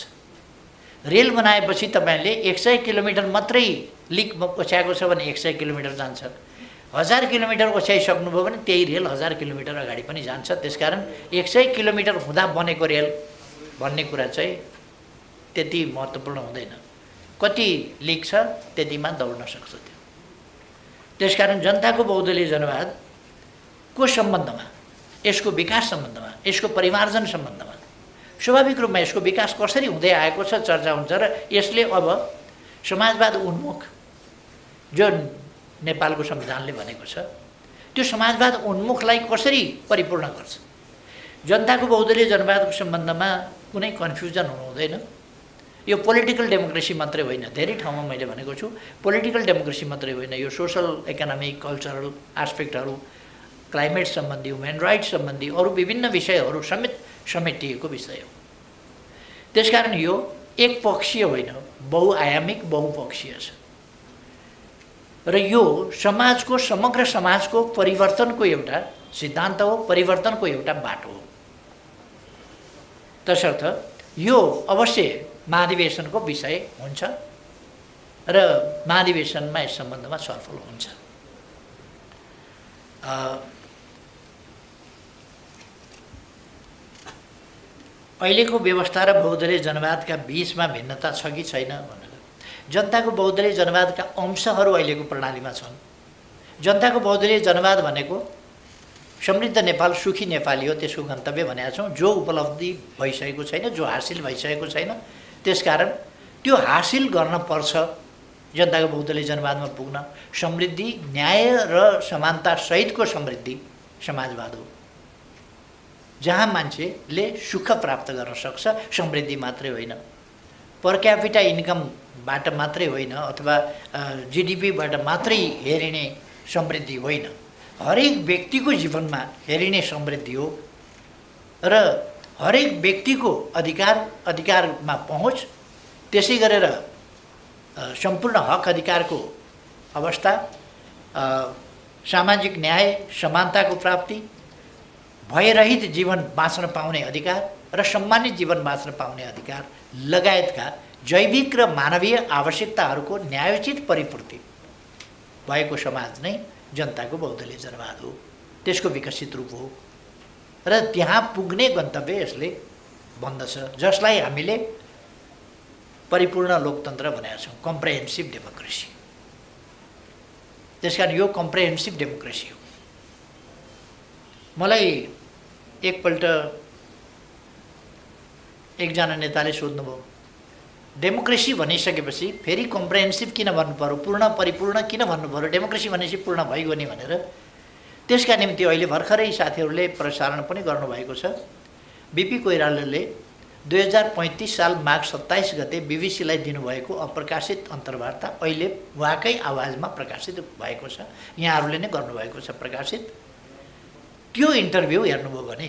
रेल बनाएपछि तपाईँले 100 किलोमिटर मात्रै लिक ओछ्याएको छ भने 100 किलोमिटर जान्छ। 1000 किलोमिटर ओछ्याइसक्नुभयो भने त्यही रेल 1000 किलोमिटर अगाडि पनि जान्छ। त्यसकारण 100 किलोमिटर हुँदा बनेको रेल भन्ने कुरा चाहिँ त्यति महत्त्वपूर्ण हुँदैन। कति लिक छ त्यतिमा दौड्न सक्छ त्यो। त्यसकारण जनताको बहुदलीय जनवादको सम्बन्धमा, यसको विकास सम्बन्धमा, यसको परिमार्जन सम्बन्धमा स्वाभाविक रूपमा यसको विकास कसरी हुँदै आएको छ चर्चा हुन्छ र यसले अब समाजवाद उन्मुख जो नेपालको संविधानले भनेको छ त्यो समाजवाद उन्मुखलाई कसरी परिपूर्ण गर्छ। जनताको बहुदलीय जनवादको सम्बन्धमा कुनै कन्फ्युजन हुनु हुँदैन। यो पोलिटिकल डेमोक्रेसी मात्रै होइन, धेरै ठाउँमा मैले भनेको छु पोलिटिकल डेमोक्रेसी मात्रै होइन, यो सोसल इकोनोमिक कल्चरल एस्पेक्टहरू, क्लाइमेट सम्बन्धी, ह्युमन राइट्स सम्बन्धी अरू विभिन्न विषयहरू समेत समेटिएको विषय हो। त्यसकारण यो एकपक्षीय होइन, बहुआयामिक बहुपक्षीय छ र यो समाजको समग्र समाजको परिवर्तनको एउटा सिद्धान्त हो, परिवर्तनको एउटा बाटो हो। तसर्थ यो अवश्य महाधिवेशनको विषय हुन्छ र महाधिवेशनमा यस सम्बन्धमा छलफल हुन्छ। अहिलेको व्यवस्था र बहुदलीय जनवादका बीचमा भिन्नता छ कि छैन भनेर जनताको बहुदलीय जनवादका अंशहरू अहिलेको प्रणालीमा छन्। जनताको बहुदलीय जनवाद भनेको समृद्ध नेपाल सुखी नेपाली हो, त्यसको गन्तव्य भनेका छौँ। जो उपलब्धि भइसकेको छैन, जो हासिल भइसकेको छैन, त्यसकारण त्यो हासिल गर्न पर्छ। जनताको बहुदलीय जनवादमा पुग्न समृद्धि, न्याय र समानता सहितको समृद्धि समाजवाद हो, जहाँ मान्छेले सुख प्राप्त गर्न सक्छ। समृद्धि मात्रै होइन, पर क्यापिटा इन्कमबाट मात्रै होइन, अथवा जिडिपीबाट मात्रै हेरिने समृद्धि होइन, हरेक व्यक्तिको जीवनमा हेरिने समृद्धि हो। र हरेक व्यक्तिको अधिकारमा पहुँच, त्यसै गरेर सम्पूर्ण हक अधिकारको अवस्था, सामाजिक न्याय समानताको प्राप्ति, भयरहित जीवन बाँच्न पाउने अधिकार र सम्मानित जीवन बाँच्न पाउने अधिकार लगायतका जैविक र मानवीय आवश्यकताहरूको न्यायोचित परिपूर्ति भएको समाज नै जनताको बहुदलीय जनवाद हो, त्यसको विकसित रूप हो। र त्यहाँ पुग्ने गन्तव्य यसले भन्दछ, जसलाई हामीले परिपूर्ण लोकतन्त्र भनेका छौँ, कम्प्रेहेन्सिभ डेमोक्रेसी। त्यसकारण यो कम्प्रेहेन्सिभ डेमोक्रेसी हो। मलाई एकपल्ट एकजना नेताले सोध्नुभयो, डेमोक्रेसी भनिसकेपछि फेरि कम्प्रेहेन्सिभ किन भन्नु पर्यो, पूर्ण परिपूर्ण किन भन्नु पर्यो, डेमोक्रेसी भनेपछि पूर्ण भइगयो नि भनेर। त्यसका निम्ति अहिले भर्खरै साथीहरूले प्रसारण पनि गर्नुभएको छ। बिपी कोइरालाले 2035 साल माघ 27 गते बिबिसीलाई दिनुभएको अप्रकाशित अन्तर्वार्ता अहिले उहाँकै आवाजमा प्रकाशित भएको छ, यहाँहरूले नै गर्नुभएको छ प्रकाशित। त्यो इन्टरभ्यू हेर्नुभयो भने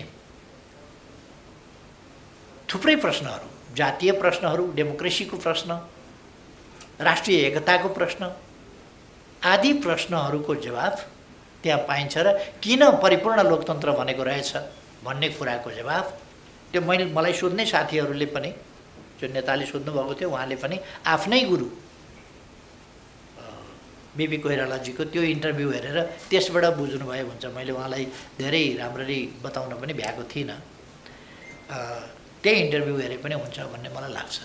थुप्रै प्रश्नहरू, जातीय प्रश्नहरू, डेमोक्रेसीको प्रश्न, राष्ट्रिय एकताको प्रश्न आदि प्रश्नहरूको जवाफ त्यहाँ पाइन्छ। र किन परिपूर्ण लोकतन्त्र भनेको रहेछ भन्ने कुराको जवाफ त्यो मलाई सोध्ने साथीहरूले पनि, जो नेताले सोध्नुभएको थियो उहाँले पनि आफ्नै गुरु बिपी कोइरालाजीको त्यो इन्टरभ्यू हेरेर त्यसबाट बुझ्नुभयो हुन्छ। मैले उहाँलाई धेरै राम्ररी बताउन पनि भ्याएको थिइनँ, त्यही इन्टरभ्यू हेरे पनि हुन्छ भन्ने मलाई लाग्छ।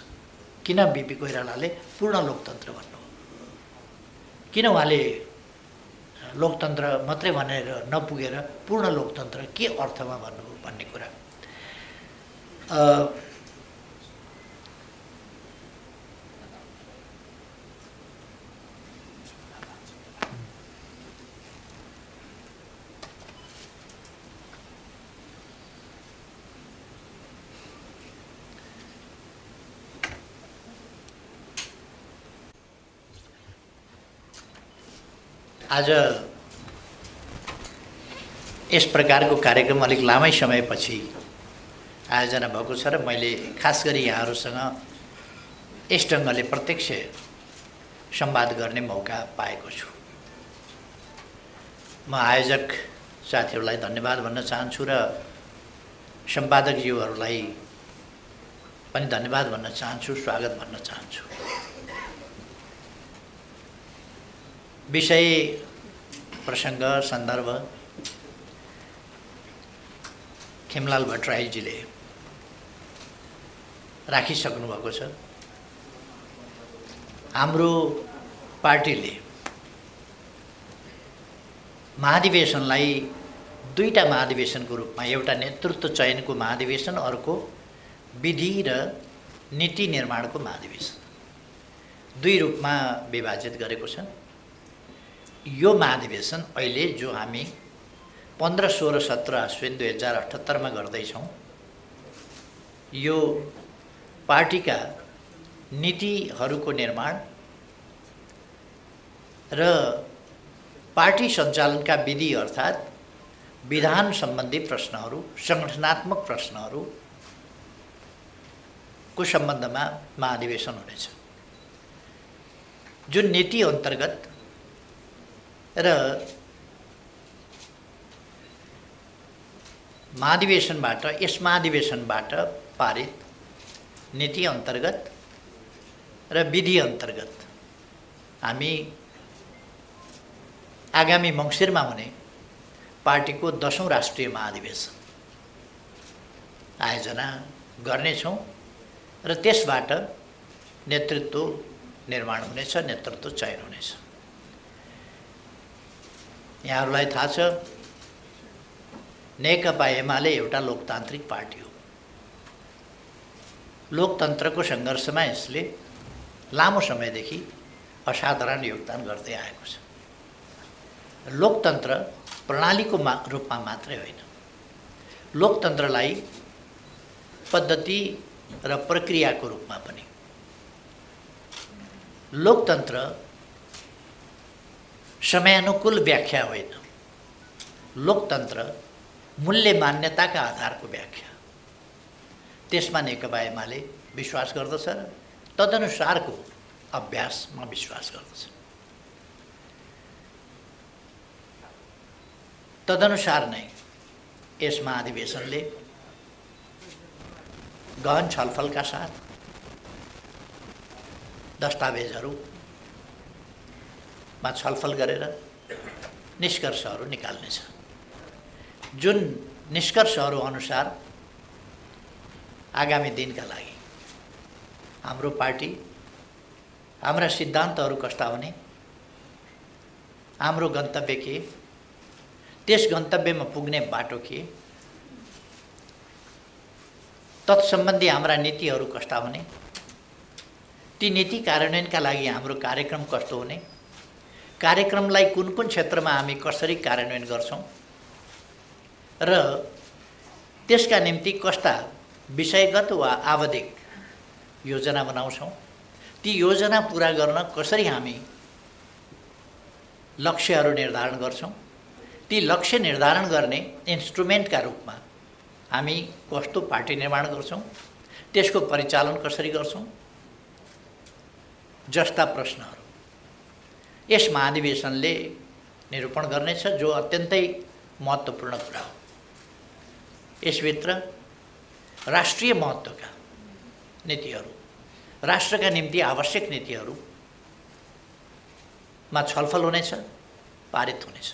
किन बिपी कोइरालाले पूर्ण लोकतन्त्र भन्नुभयो, किन उहाँले लोकतन्त्र मात्रै भनेर नपुगेर पूर्ण लोकतन्त्र के अर्थमा भन्नुभयो भन्ने कुरा। आज यस प्रकारको कार्यक्रम अलिक लामै समयपछि आयोजना भएको छ र मैले खास गरी यहाँहरूसँग यस ढङ्गले प्रत्यक्ष संवाद गर्ने मौका पाएको छु। म आयोजक साथीहरूलाई धन्यवाद भन्न चाहन्छु र सम्पादकज्यूहरूलाई पनि धन्यवाद भन्न चाहन्छु, स्वागत भन्न चाहन्छु। विषय, प्रसङ्ग, सन्दर्भ खेमलाल भट्टराईजीले राखिसक्नु भएको छ। हाम्रो पार्टीले महाधिवेशनलाई दुईटा महाधिवेशनको रूपमा, एउटा नेतृत्व चयनको महाधिवेशन, अर्को विधि र नीति निर्माणको महाधिवेशन, दुई रूपमा विभाजित गरेको छ। यो महाधिवेशन अहिले जो हामी 15, 16, 17 अश्विन 2078 मा गर्दैछौँ, यो पार्टीका नीतिहरूको निर्माण र पार्टी सञ्चालनका विधि अर्थात् विधान सम्बन्धी प्रश्नहरू, सङ्गठनात्मक प्रश्नहरूको सम्बन्धमा महाधिवेशन हुनेछ। जुन नीति अन्तर्गत र महाधिवेशनबाट, यस महाधिवेशनबाट पारित नीति अन्तर्गत र विधि अन्तर्गत हामी आगामी मङ्सिरमा हुने पार्टीको 10औं राष्ट्रिय महाधिवेशन आयोजना गर्नेछौँ र त्यसबाट नेतृत्व निर्माण हुनेछ, नेतृत्व चयन हुनेछ। यहाँहरूलाई थाहा छ, नेकपा एमाले एउटा लोकतान्त्रिक पार्टी हो। लोकतन्त्रको सङ्घर्षमा यसले लामो समयदेखि असाधारण योगदान गर्दै आएको छ। लोकतन्त्र प्रणालीको रूपमा मात्रै होइन, लोकतन्त्रलाई पद्धति र प्रक्रियाको रूपमा पनि। लोकतन्त्र समयानुकूल व्याख्या होइन, लोकतन्त्र मूल्य मान्यताका आधारको व्याख्या। त्यसमा नेकपा एमाले विश्वास गर्दछ र तदनुसारको अभ्यासमा विश्वास गर्दछ। तदनुसार नै यस महाधिवेशनले गहन छलफलका साथ दस्तावेजहरूमा छलफल गरेर निष्कर्षहरू निकाल्नेछ। जुन निष्कर्षहरू अनुसार आगामी दिनका लागि हाम्रो पार्टी, हाम्रा सिद्धान्तहरू कस्ता हुने, हाम्रो गन्तव्य के, त्यस गन्तव्यमा पुग्ने बाटो के, तत्सम्बन्धी हाम्रा नीतिहरू कस्ता हुने, ती नीति कार्यान्वयनका लागि हाम्रो कार्यक्रम कस्तो हुने, कार्यक्रमलाई कुन कुन क्षेत्रमा हामी कसरी कार्यान्वयन गर्छौँ र त्यसका निम्ति कस्ता विषयगत वा आवधिक योजना बनाउँछौँ, ती योजना पुरा गर्न कसरी हामी लक्ष्यहरू निर्धारण गर्छौँ, ती लक्ष्य निर्धारण गर्ने इन्स्ट्रुमेन्टका रूपमा हामी कस्तो पार्टी निर्माण गर्छौँ, त्यसको परिचालन कसरी गर्छौँ जस्ता प्रश्नहरू यस महाधिवेशनले निरूपण गर्नेछ, जो अत्यन्तै महत्त्वपूर्ण कुरा हो। यसभित्र राष्ट्रिय महत्त्वका नीतिहरू, राष्ट्रका निम्ति आवश्यक नीतिहरूमा छलफल हुनेछ, पारित हुनेछ।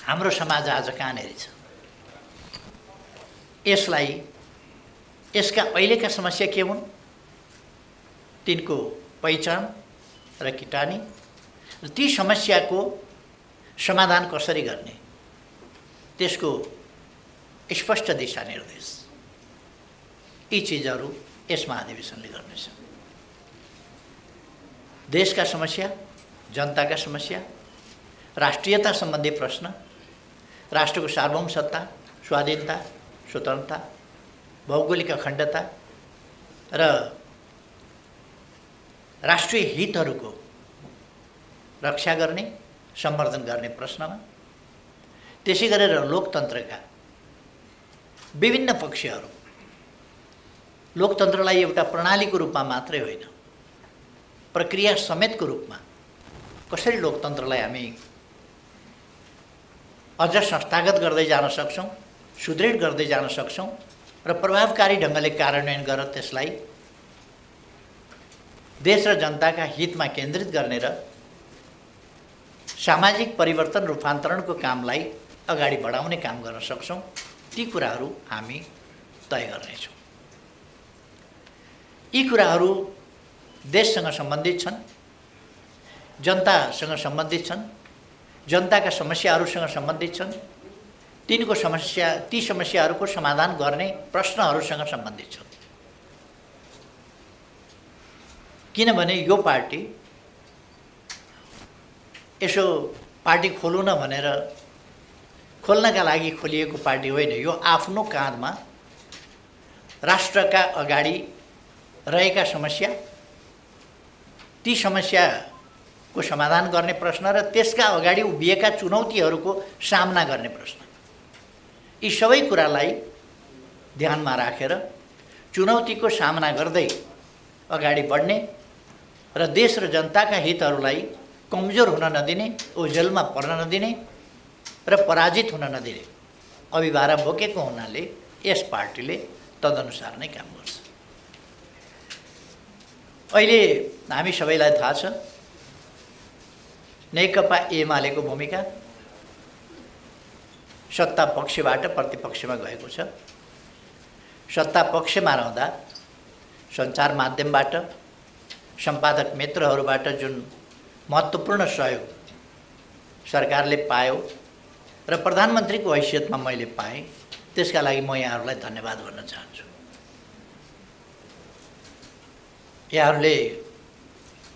हाम्रो समाज आज कहाँनेरि छ, यसलाई, यसका अहिलेका समस्या के हुन्, तिनको पहिचान र किटानी र ती समस्याको समाधान कसरी गर्ने, त्यसको स्पष्ट दिशानिर्देश, यी चिजहरू यस महाधिवेशनले गर्नेछ। देशका समस्या, जनताका समस्या, राष्ट्रियता सम्बन्धी प्रश्न, राष्ट्रको सार्वभौम सत्ता, स्वाधीनता, स्वतन्त्रता, भौगोलिक अखण्डता र राष्ट्रिय हितहरूको रक्षा गर्ने, सम्वर्धन गर्ने प्रश्नमा, त्यसै गरेर लोकतन्त्रका विभिन्न पक्षहरू, लोकतन्त्रलाई एउटा प्रणालीको रूपमा मात्रै होइन, प्रक्रिया समेतको रूपमा कसरी लोकतन्त्रलाई हामी अझ संस्थागत गर्दै जान सक्छौँ, सुदृढ गर्दै जान सक्छौँ र प्रभावकारी ढङ्गले कार्यान्वयन गरेर त्यसलाई देश र जनताका हितमा केन्द्रित गर्ने र सामाजिक परिवर्तन रूपान्तरणको कामलाई अगाडि बढाउने काम गर्न सक्छौँ, ती कुराहरू हामी तय गर्नेछौँ। यी कुराहरू देशसँग सम्बन्धित छन्, जनतासँग सम्बन्धित छन्, जनताका समस्याहरूसँग सम्बन्धित छन्, तिनको समस्या, ती समस्याहरूको समाधान गर्ने प्रश्नहरूसँग सम्बन्धित छन्। किनभने यो पार्टी यसो पार्टी खोलौँ न भनेर खोल्नका लागि खोलिएको पार्टी होइन। यो आफ्नो काँधमा राष्ट्रका अगाडि रहेका समस्या, ती समस्याको समाधान गर्ने प्रश्न र त्यसका अगाडि उभिएका चुनौतीहरूको सामना गर्ने प्रश्न, यी सबै कुरालाई ध्यानमा राखेर चुनौतीको सामना गर्दै अगाडि बढ्ने र देश र जनताका हितहरूलाई कमजोर हुन नदिने, ओझेलमा पर्न नदिने र पराजित हुन नदिने अभिभारा बोकेको हुनाले यस पार्टीले तदनुसार नै काम गर्छ। अहिले हामी सबैलाई थाहा छ, नेकपा एमालेको भूमिका सत्ता पक्षबाट प्रतिपक्षमा गएको छ। सत्ता पक्षमा रहँदा सञ्चार माध्यमबाट सम्पादक मित्रहरूबाट जुन महत्त्वपूर्ण सहयोग सरकारले पायो र प्रधानमन्त्रीको हैसियतमा मैले पाएँ, त्यसका लागि म यहाँहरूलाई धन्यवाद भन्न चाहन्छु। यहाँहरूले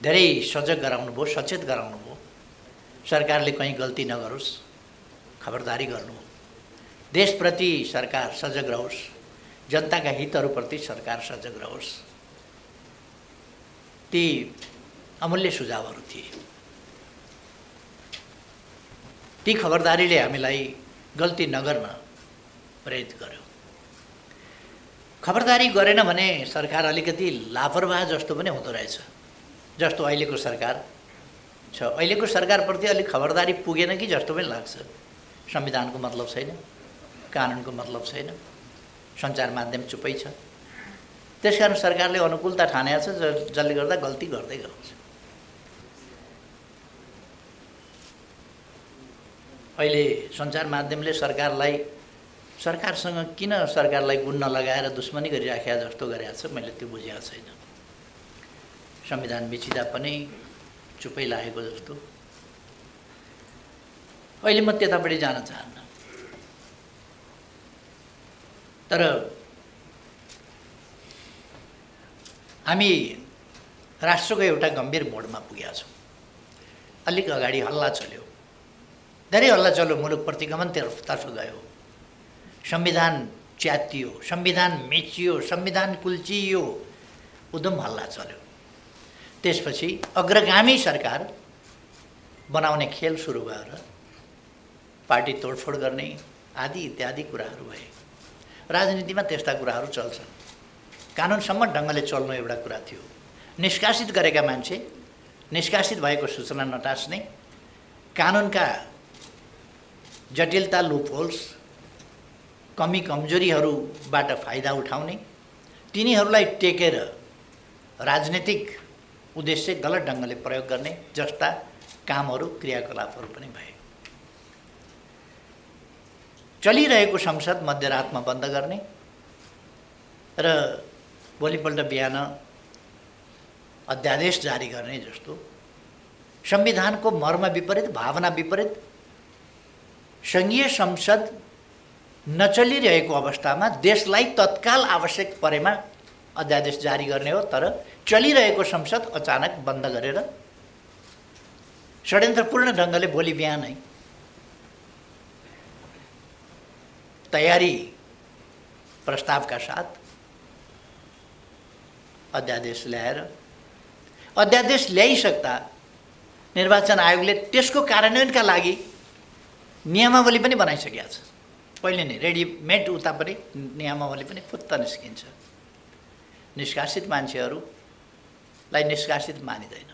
धेरै सजग गराउनुभयो, सचेत गराउनुभयो, सरकारले कहीँ गल्ती नगरोस्, खबरदारी गर्नु। देशप्रति सरकार सजग रहोस्, जनताका हितहरूप्रति सरकार सजग रहोस्। ती अमूल्य सुझावहरू थिए। ती खबरदारीले हामीलाई गल्ती नगर्न प्रेरित गर्यो। खबरदारी गरेन भने सरकार अलिकति लापरवाह जस्तो पनि हुँदो रहेछ, जस्तो अहिलेको सरकार छ। अहिलेको सरकारप्रति अलिक खबरदारी पुगेन कि जस्तो पनि लाग्छ। संविधानको मतलब छैन, कानुनको मतलब छैन, सञ्चार माध्यम चुपै छ। त्यसकारण सरकारले अनुकूलता ठानेको छ, जसले गर्दा गल्ती गर्दै गएको छ। अहिले सञ्चार माध्यमले सरकारसँग किन सरकारलाई गुण नलगाएर दुश्मनी गरिराखेका जस्तो गरेको छ, मैले त्यो बुझेको छैन। संविधान बिचिँदा पनि चुपै लागेको जस्तो। अहिले म त्यतापट्टि जान चाहन्न, तर हामी राष्ट्रको एउटा गम्भीर मोडमा पुगेका छौँ। अलिक अगाडि हल्ला चल्यो, धेरै हल्ला चल्यो, मुलुक प्रतिगमनतर्फ गयो। संविधान च्यातियो, संविधान मेचियो, संविधान कुल्चियो, उदम हल्ला चल्यो। त्यसपछि अग्रगामी सरकार बनाउने खेल सुरु भएर पार्टी तोडफोड गर्ने आदि इत्यादि कुराहरू भए। राजनीतिमा त्यस्ता कुराहरू चल्छन्। कानुनसम्म ढङ्गले चल्नु एउटा कुरा थियो। निष्कासित गरेका मान्छे, निष्कासित भएको सूचना नटास्ने, कानुनका जटिलता, लुपहोल्स, कमी कमजोरीहरूबाट फाइदा उठाउने, तिनीहरूलाई टेकेर राजनीतिक उद्देश्य गलत ढङ्गले प्रयोग गर्ने जस्ता कामहरू, क्रियाकलापहरू पनि भए। चलिरहेको संसद मध्यरातमा बन्द गर्ने र भोलिपल्ट बिहान अध्यादेश जारी गर्ने जस्तो संविधानको मर्म विपरीत, भावना विपरीत, सङ्घीय संसद नचलिरहेको अवस्थामा देशलाई तत्काल आवश्यक परेमा अध्यादेश जारी गर्ने हो। तर चलिरहेको संसद अचानक बन्द गरेर षड्यन्त्रपूर्ण ढङ्गले भोलि बिहानै तयारी प्रस्तावका साथ अध्यादेश ल्याएर, अध्यादेश ल्याइसक्दा निर्वाचन आयोगले त्यसको कार्यान्वयनका लागि नियमावली पनि बनाइसकेको छ। पहिले नै रेडिमेड उता पनि नियमावली पनि फुत्त निस्किन्छ। निष्कासित मान्छेहरूलाई निष्कासित मानिँदैन।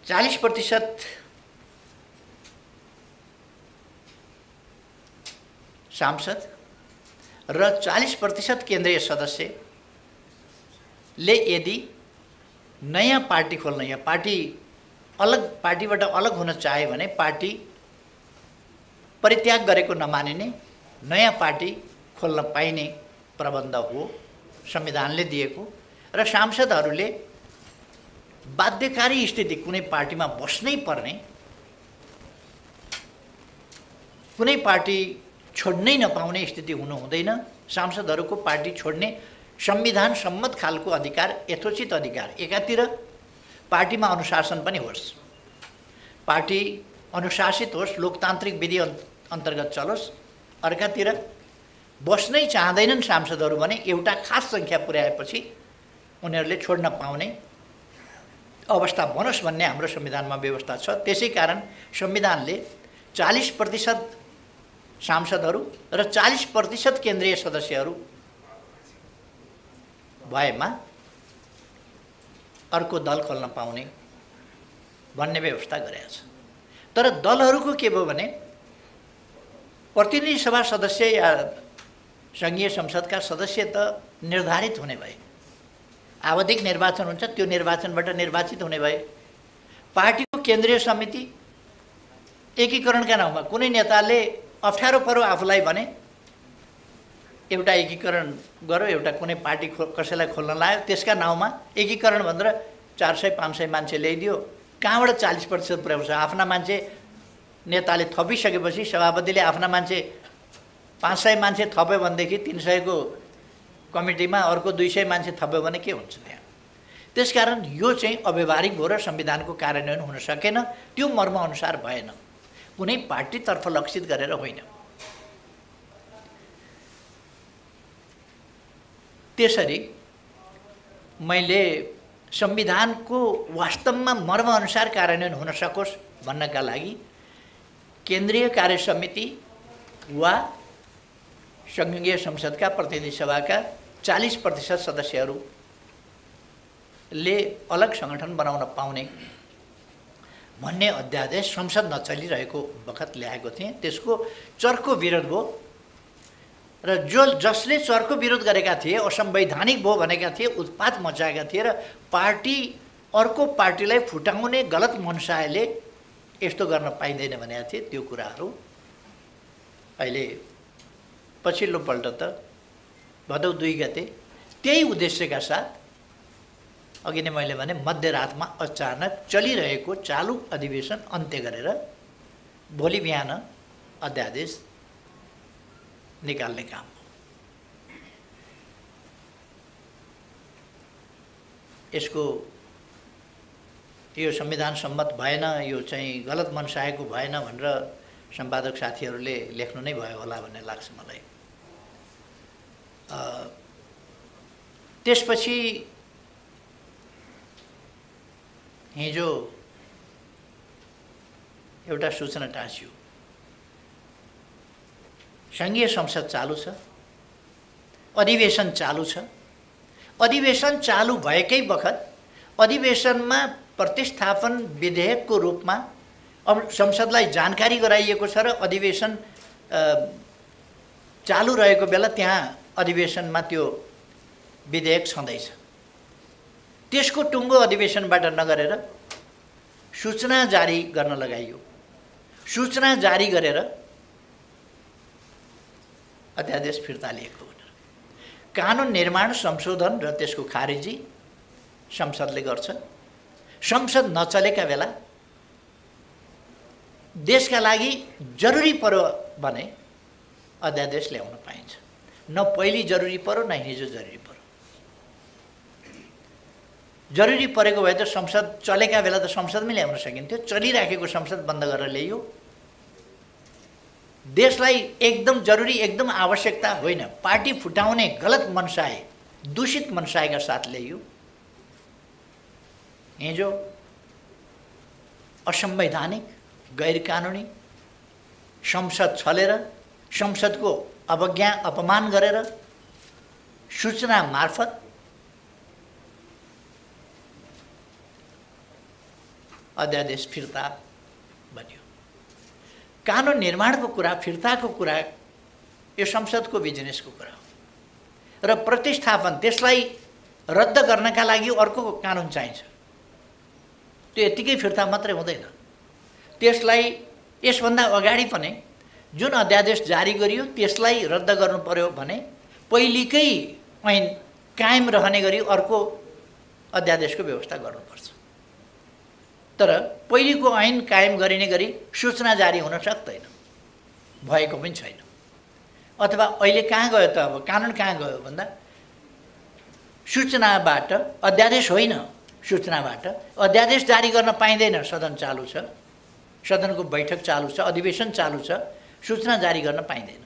40% सांसद र 40% केन्द्रीय सदस्यले यदि नयाँ पार्टी खोल्न या पार्टीबाट अलग हुन चाहे भने पार्टी परित्याग गरेको नमानिने, नयाँ पार्टी खोल्न पाइने प्रबन्ध हो संविधानले दिएको। र सांसदहरूले बाध्यकारी स्थिति, कुनै पार्टीमा बस्नै पर्ने, कुनै पार्टी छोड्नै नपाउने स्थिति हुनु हुँदैन। सांसदहरूको पार्टी छोड्ने संविधान सम्मत खालको अधिकार, यथोचित अधिकार। एकातिर पार्टीमा अनुशासन पनि होस्, पार्टी अनुशासित होस्, लोकतान्त्रिक विधि अन्तर्गत चलोस्। अर्कातिर बस्नै चाहँदैनन् सांसदहरू भने एउटा खास सङ्ख्या पुर्याएपछि उनीहरूले छोड्न पाउने अवस्था बनोस् भन्ने हाम्रो संविधानमा व्यवस्था छ। त्यसै कारण संविधानले 40% सांसदहरू र 40% केन्द्रीय सदस्यहरू भएमा अर्को दल खोल्न पाउने भन्ने व्यवस्था गरेको छ। तर दलहरूको के भयो भने प्रतिनिधि सभा सदस्य या सङ्घीय संसदका सदस्य त निर्धारित हुने भए, आवधिक निर्वाचन हुन्छ, त्यो निर्वाचनबाट निर्वाचित हुने भए। पार्टीको केन्द्रीय समिति एकीकरणका नाउँमा कुनै नेताले अप्ठ्यारो पर्यो आफूलाई भने एउटा एकीकरण गर्यो, एउटा कुनै पार्टी कसैलाई खोल्न लायो, त्यसका नाउँमा एकीकरण भनेर 400-500 मान्छे ल्याइदियो। कहाँबाट 40% पुर्याउँछ? आफ्ना मान्छे नेताले थपिसकेपछि सभापतिले आफ्ना मान्छे 500 मान्छे थप्यो भनेदेखि 300 को कमिटीमा अर्को 200 मान्छे थप्यो भने के हुन्छ त्यहाँ? त्यसकारण यो चाहिँ अव्यावहारिक भयो र संविधानको कार्यान्वयन हुन सकेन। त्यो मर्मअनुसार भएन, कुनै पार्टीतर्फ लक्षित गरेर होइन। त्यसरी मैले संविधानको वास्तवमा मर्मअनुसार कार्यान्वयन हुन सकोस् भन्नका लागि केन्द्रीय कार्य समिति वा संघीय संसदका प्रतिनिधि सभाका 40% सदस्यहरूले अलग संगठन बनाउन पाउने भन्ने अध्यादेश संसद नचलिरहेको बखत ल्याएको थिएँ। त्यसको चर्को विरोध भयो र जसले चर्को विरोध गरेका थिए, असंवैधानिक भयो भनेका थिए, उत्पात मचाएका थिए र पार्टी अर्को पार्टीलाई फुटाउने गलत मनसायले यस्तो गर्न पाइँदैन भनेका थिए, त्यो कुराहरू अहिले पछिल्लोपल्ट त भदौ 2 गते त्यही उद्देश्यका साथ अघि नै मैले भने मध्यरातमा अचानक चलिरहेको चालु अधिवेशन अन्त्य गरेर भोलि बिहान अध्यादेश निकाल्ने काम हो। यसको यो संविधान सम्मत भएन, यो चाहिँ गलत मनसाएको भएन भनेर सम्पादक साथीहरूले लेख्नु नै भयो होला भन्ने लाग्छ मलाई। त्यसपछि हिजो एउटा सूचना टाँसियो, संघीय संसद चालू छ, अधिवेशन चालू छ। अधिवेशन चालू भएकै बखत अधिवेशनमा प्रतिस्थापन विधेयकको रूपमा अब संसदलाई जानकारी गराइएको छ र अधिवेशन चालू रहेको बेला त्यहाँ अधिवेशनमा त्यो विधेयक छँदैछ। त्यसको टुङ्गो अधिवेशनबाट नगरेर सूचना जारी गर्न लगाइयो। सूचना जारी गरेर अध्यादेश फिर्ता लिएको भनेर कानुन निर्माण संशोधन र त्यसको खारेजी संसदले गर्छ। संसद नचलेका बेला देशका लागि जरुरी पर्यो भने अध्यादेश ल्याउन पाइन्छ। न पहिले जरुरी पर्यो न हिजो जरुरी पर्यो। जरुरी परेको भए त संसद चलेका बेला त संसदमै ल्याउन सकिन्थ्यो। चलिराखेको संसद बन्द गरेर ल्याइयो। देशलाई एकदम जरुरी, एकदम आवश्यकता होइन, पार्टी फुटाउने गलत मनसाय, दूषित मनसायका साथ ल्याइयो। हिजो असंवैधानिक, गैर कानुनी, संसद छलेर, संसदको अवज्ञा अपमान गरेर सूचना मार्फत अध्यादेश फिर्ता बन्यो। कानुन निर्माणको कुरा, फिर्ताको कुरा यो संसदको बिजनेसको कुरा हो र प्रतिस्थापन, त्यसलाई रद्द गर्नका लागि अर्को कानुन चाहिन्छ। त्यो यतिकै फिर्ता मात्रै हुँदैन। त्यसलाई यसभन्दा अगाडि पनि जुन अध्यादेश जारी गरियो त्यसलाई रद्द गर्नु पर्यो भने पहिलेकै ऐन कायम रहने गरी अर्को अध्यादेशको व्यवस्था गर्नुपर्छ। तर पहिलेको ऐन कायम गरिने गरी सूचना जारी हुन सक्दैन, भएको पनि छैन। अथवा अहिले कहाँ गयो त, अब कानुन कहाँ गयो भन्दा सूचनाबाट, अध्यादेश होइन सूचनाबाट अध्यादेश जारी गर्न पाइँदैन। सदन चालू छ, सदनको बैठक चालू छ, अधिवेशन चालू छ, सूचना जारी गर्न पाइँदैन,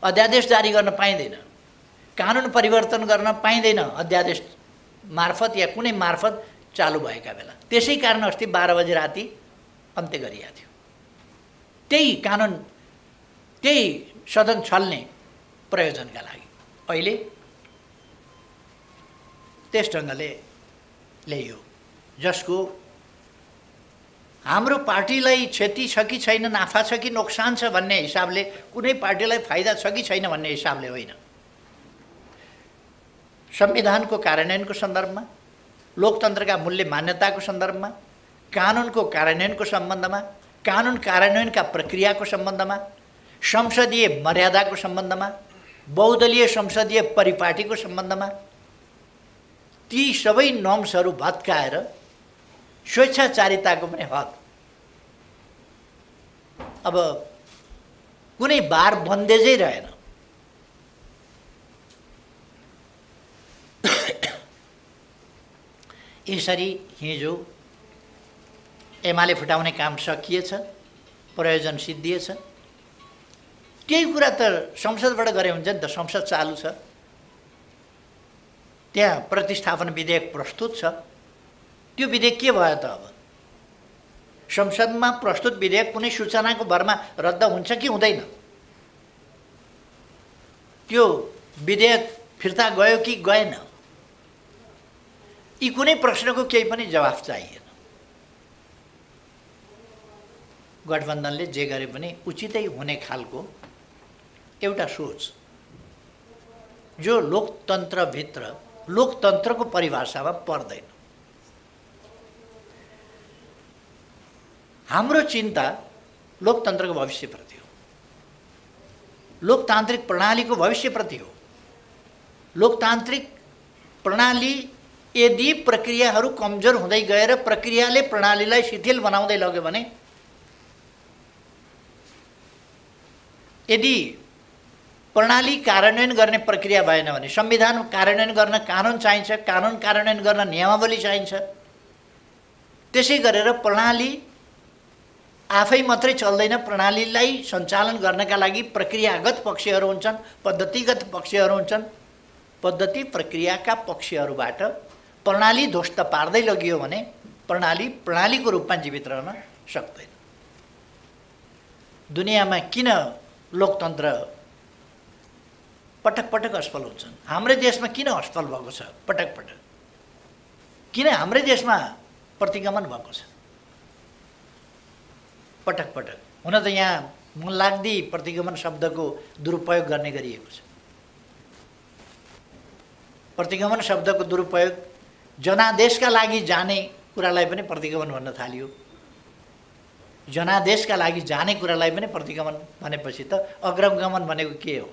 अध्यादेश जारी गर्न पाइँदैन, कानुन परिवर्तन गर्न पाइँदैन अध्यादेश मार्फत या कुनै मार्फत चालू भएका बेला। त्यसै कारण अस्ति 12 बजे राति अन्त्य गरिएको थियो। त्यही कानुन, त्यही सदन छल्ने प्रयोजनका लागि अहिले त्यस ढङ्गले ल्याइयो, जसको हाम्रो पार्टीलाई क्षति छ कि छैन, नाफा छ कि नोक्सान छ भन्ने हिसाबले, कुनै पार्टीलाई फाइदा छ कि छैन भन्ने हिसाबले होइन। संविधानको कार्यान्वयनको सन्दर्भमा, लोकतन्त्रका मूल्य मान्यताको सन्दर्भमा, कानुनको कार्यान्वयनको सम्बन्धमा, कानुन कार्यान्वयनका प्रक्रियाको सम्बन्धमा, संसदीय मर्यादाको सम्बन्धमा बहुदलीय संसदीय परिपाटीको सम्बन्धमा ती सबै नर्म्सहरू भत्काएर स्वेच्छाचारिताको पनि हद। अब कुनै बार बन्देजै रहेन। यसरी हिजो एमाले फुटाउने काम सकिएछ, प्रयोजन सिद्धिएछ। त्यही कुरा त संसदबाट गरे हुन्छ नि त। संसद चालु छ, त्यहाँ प्रतिस्थापन विधेयक प्रस्तुत छ। त्यो विधेयक के भयो त? अब संसदमा प्रस्तुत विधेयक कुनै सूचनाको भरमा रद्द हुन्छ कि हुँदैन? त्यो विधेयक फिर्ता गयो कि गएन? यी कुनै प्रश्नको केही पनि जवाफ चाहिएन। गठबन्धनले जे गरे पनि उचितै हुने खालको एउटा सोच, जो लोकतन्त्रभित्र लोकतन्त्रको परिभाषामा पर्दैन। हाम्रो चिन्ता लोकतन्त्रको भविष्यप्रति हो, लोकतान्त्रिक प्रणालीको भविष्यप्रति हो। लोकतान्त्रिक प्रणाली यदि प्रक्रियाहरू कमजोर हुँदै गएर प्रक्रियाले प्रणालीलाई शिथिल बनाउँदै लग्यो भने, यदि प्रणाली कार्यान्वयन गर्ने प्रक्रिया भएन भने, संविधान कार्यान्वयन गर्न कानुन चाहिन्छ, कानुन कार्यान्वयन गर्न नियमावली चाहिन्छ। त्यसै गरेर प्रणाली आफै मात्रै चल्दैन। प्रणालीलाई सञ्चालन गर्नका लागि प्रक्रियागत पक्षहरू हुन्छन्, पद्धतिगत पक्षहरू हुन्छन्। पद्धति प्रक्रियाका पक्षहरूबाट प्रणाली ध्वस्त पार्दै लगियो भने प्रणाली प्रणालीको रूपमा जीवित रहन सक्दैन। दुनियाँमा किन लोकतन्त्र पटक पटक असफल हुन्छन्? हाम्रै देशमा किन असफल भएको छ पटक पटक? किन हाम्रै देशमा प्रतिगमन भएको छ पटक पटक? हुन त यहाँ मनलाग्दी प्रतिगमन शब्दको दुरुपयोग गर्ने गरिएको छ। प्रतिगमन शब्दको दुरुपयोग जनादेशका लागि जाने कुरालाई पनि प्रतिगमन भन्न थालियो। जनादेशका लागि जाने कुरालाई पनि प्रतिगमन भनेपछि त अग्रगमन भनेको के हो?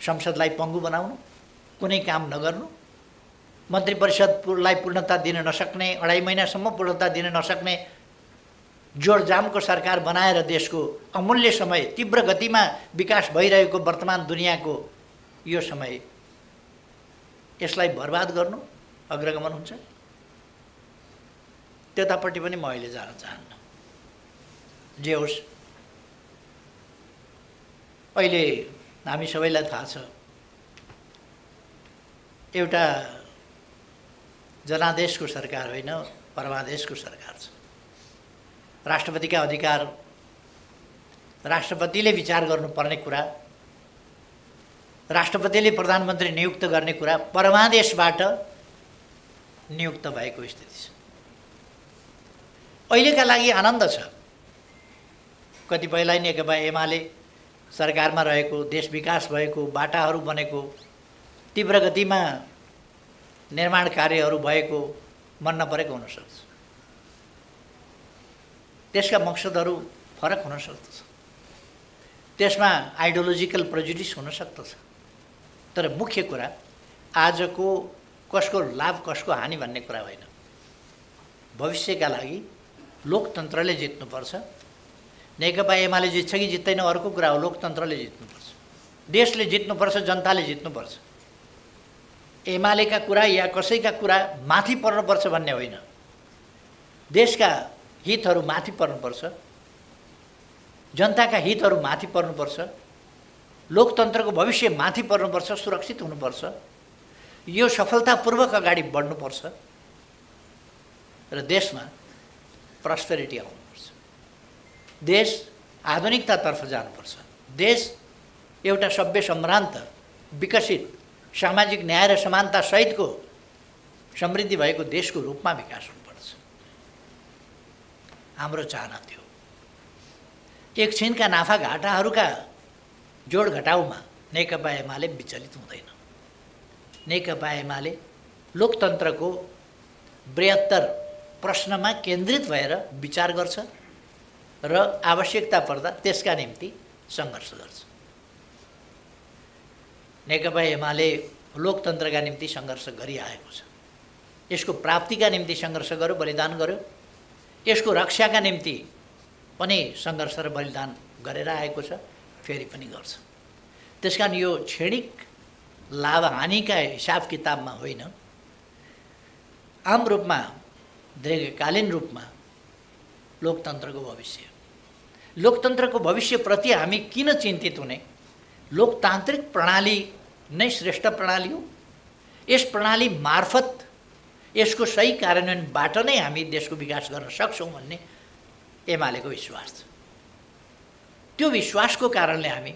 संसदलाई पङ्गु बनाउनु, कुनै काम नगर्नु, मन्त्री परिषदलाई पूर्णता दिन नसक्ने, 2.5 महिनासम्म पूर्णता दिन नसक्ने जोडजामको सरकार बनाएर देशको अमूल्य समय, तीव्र गतिमा विकास भइरहेको वर्तमान दुनियाँको यो समय, यसलाई बर्बाद गर्नु अग्रगमन हुन्छ। त्यतापट्टि पनि म अहिले जान चाहन्न। जे होस्, अहिले हामी सबैलाई थाहा छ, एउटा जनादेशको सरकार होइन, परमादेशको सरकार छ। राष्ट्रपतिका अधिकार राष्ट्रपतिले विचार गर्नुपर्ने कुरा, राष्ट्रपतिले प्रधानमन्त्री नियुक्त गर्ने कुरा परमादेशबाट नियुक्त भएको स्थिति छ। अहिलेका लागि आनन्द छ। कतिपयलाई नेकपा एमाले सरकारमा रहेको, देश विकास भएको, बाटाहरू बनेको, तीव्र गतिमा निर्माण कार्यहरू भएको मन नपरेको हुनसक्छ। त्यसका मकसदहरू फरक हुन सक्दछ, त्यसमा आइडियोलोजिकल प्रेजुडिस हुन सक्दछ। तर मुख्य कुरा आजको कसको लाभ कसको हानि भन्ने कुरा होइन। भविष्यका लागि लोकतन्त्रले जित्नुपर्छ। नेकपा एमाले जित्छ कि जित्दैन अर्को कुरा हो, लोकतन्त्रले जित्नुपर्छ, देशले जित्नुपर्छ, जनताले जित्नुपर्छ। एमालेका कुरा या कसैका कुरा माथि पर्नुपर्छ भन्ने होइन। देशका हितहरू माथि पर्नुपर्छ, जनताका हितहरू माथि पर्नुपर्छ, लोकतन्त्रको भविष्य माथि पर्नुपर्छ, सुरक्षित हुनुपर्छ। यो सफलतापूर्वक अगाडि बढ्नुपर्छ र देशमा प्रस्पेरिटी आउनुपर्छ। देश आधुनिकतातर्फ जानुपर्छ। देश एउटा सभ्य सम्भ्रान्त विकसित सामाजिक न्याय र समानता सहितको समृद्धि भएको देशको रूपमा विकास हुनुपर्छ। हाम्रो चाहना थियो। एकछिनका नाफा घाटाहरूका जोड घटाउमा नेकपा एमाले विचलित हुँदैन। नेकपा एमाले लोकतन्त्रको बृहत्तर प्रश्नमा केन्द्रित भएर विचार गर्छ र आवश्यकता पर्दा त्यसका निम्ति सङ्घर्ष गर्छ। नेकपा एमाले लोकतन्त्रका निम्ति सङ्घर्ष गरिआएको छ। यसको प्राप्तिका निम्ति सङ्घर्ष गर्यो, बलिदान गर्यो। यसको रक्षाका निम्ति पनि सङ्घर्ष र बलिदान गरेर आएको छ, फेरि पनि गर्छ। त्यसकारण यो क्षणिक लाभ हानिका हिसाब किताबमा होइन, आम रूपमा दीर्घकालीन रूपमा लोकतन्त्रको भविष्यप्रति हामी किन चिन्तित हुने? लोकतान्त्रिक प्रणाली नै श्रेष्ठ प्रणाली हो। यस प्रणाली मार्फत यसको सही कार्यान्वयनबाट नै हामी देशको विकास गर्न सक्छौँ भन्ने एमालेको विश्वास छ। त्यो विश्वासको कारणले हामी,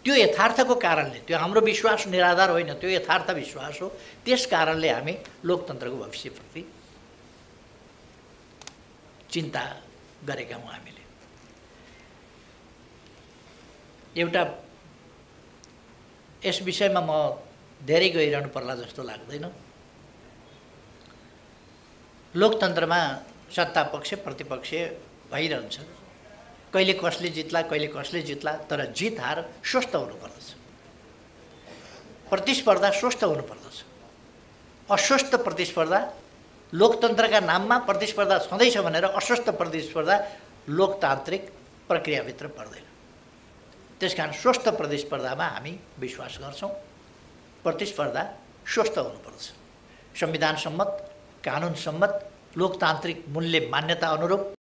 त्यो यथार्थको कारणले, त्यो हाम्रो विश्वास निराधार होइन, त्यो यथार्थ विश्वास हो। त्यस कारणले हामी लोकतन्त्रको भविष्यप्रति चिन्ता गरेका हौँ। हामीले एउटा यस विषयमा म धेरै गइरहनु पर्ला जस्तो लाग्दैन। लोकतन्त्रमा सत्ता पक्ष प्रतिपक्ष भइरहन्छ, कहिले कसले जित्ला कहिले कसले जित्ला, तर जित हार स्वस्थ हुनुपर्दछ, प्रतिस्पर्धा स्वस्थ हुनुपर्दछ। अस्वस्थ प्रतिस्पर्धा, लोकतन्त्रका नाममा प्रतिस्पर्धा छँदैछ भनेर अस्वस्थ प्रतिस्पर्धा लोकतान्त्रिक प्रक्रियाभित्र पर्दैन। त्यसकारण स्वस्थ प्रतिस्पर्धामा हामी विश्वास गर्छौँ। प्रतिस्पर्धा स्वस्थ हुनुपर्छ, संविधान सम्मत, कानुन सम्मत, लोकतान्त्रिक मूल्य मान्यता अनुरूप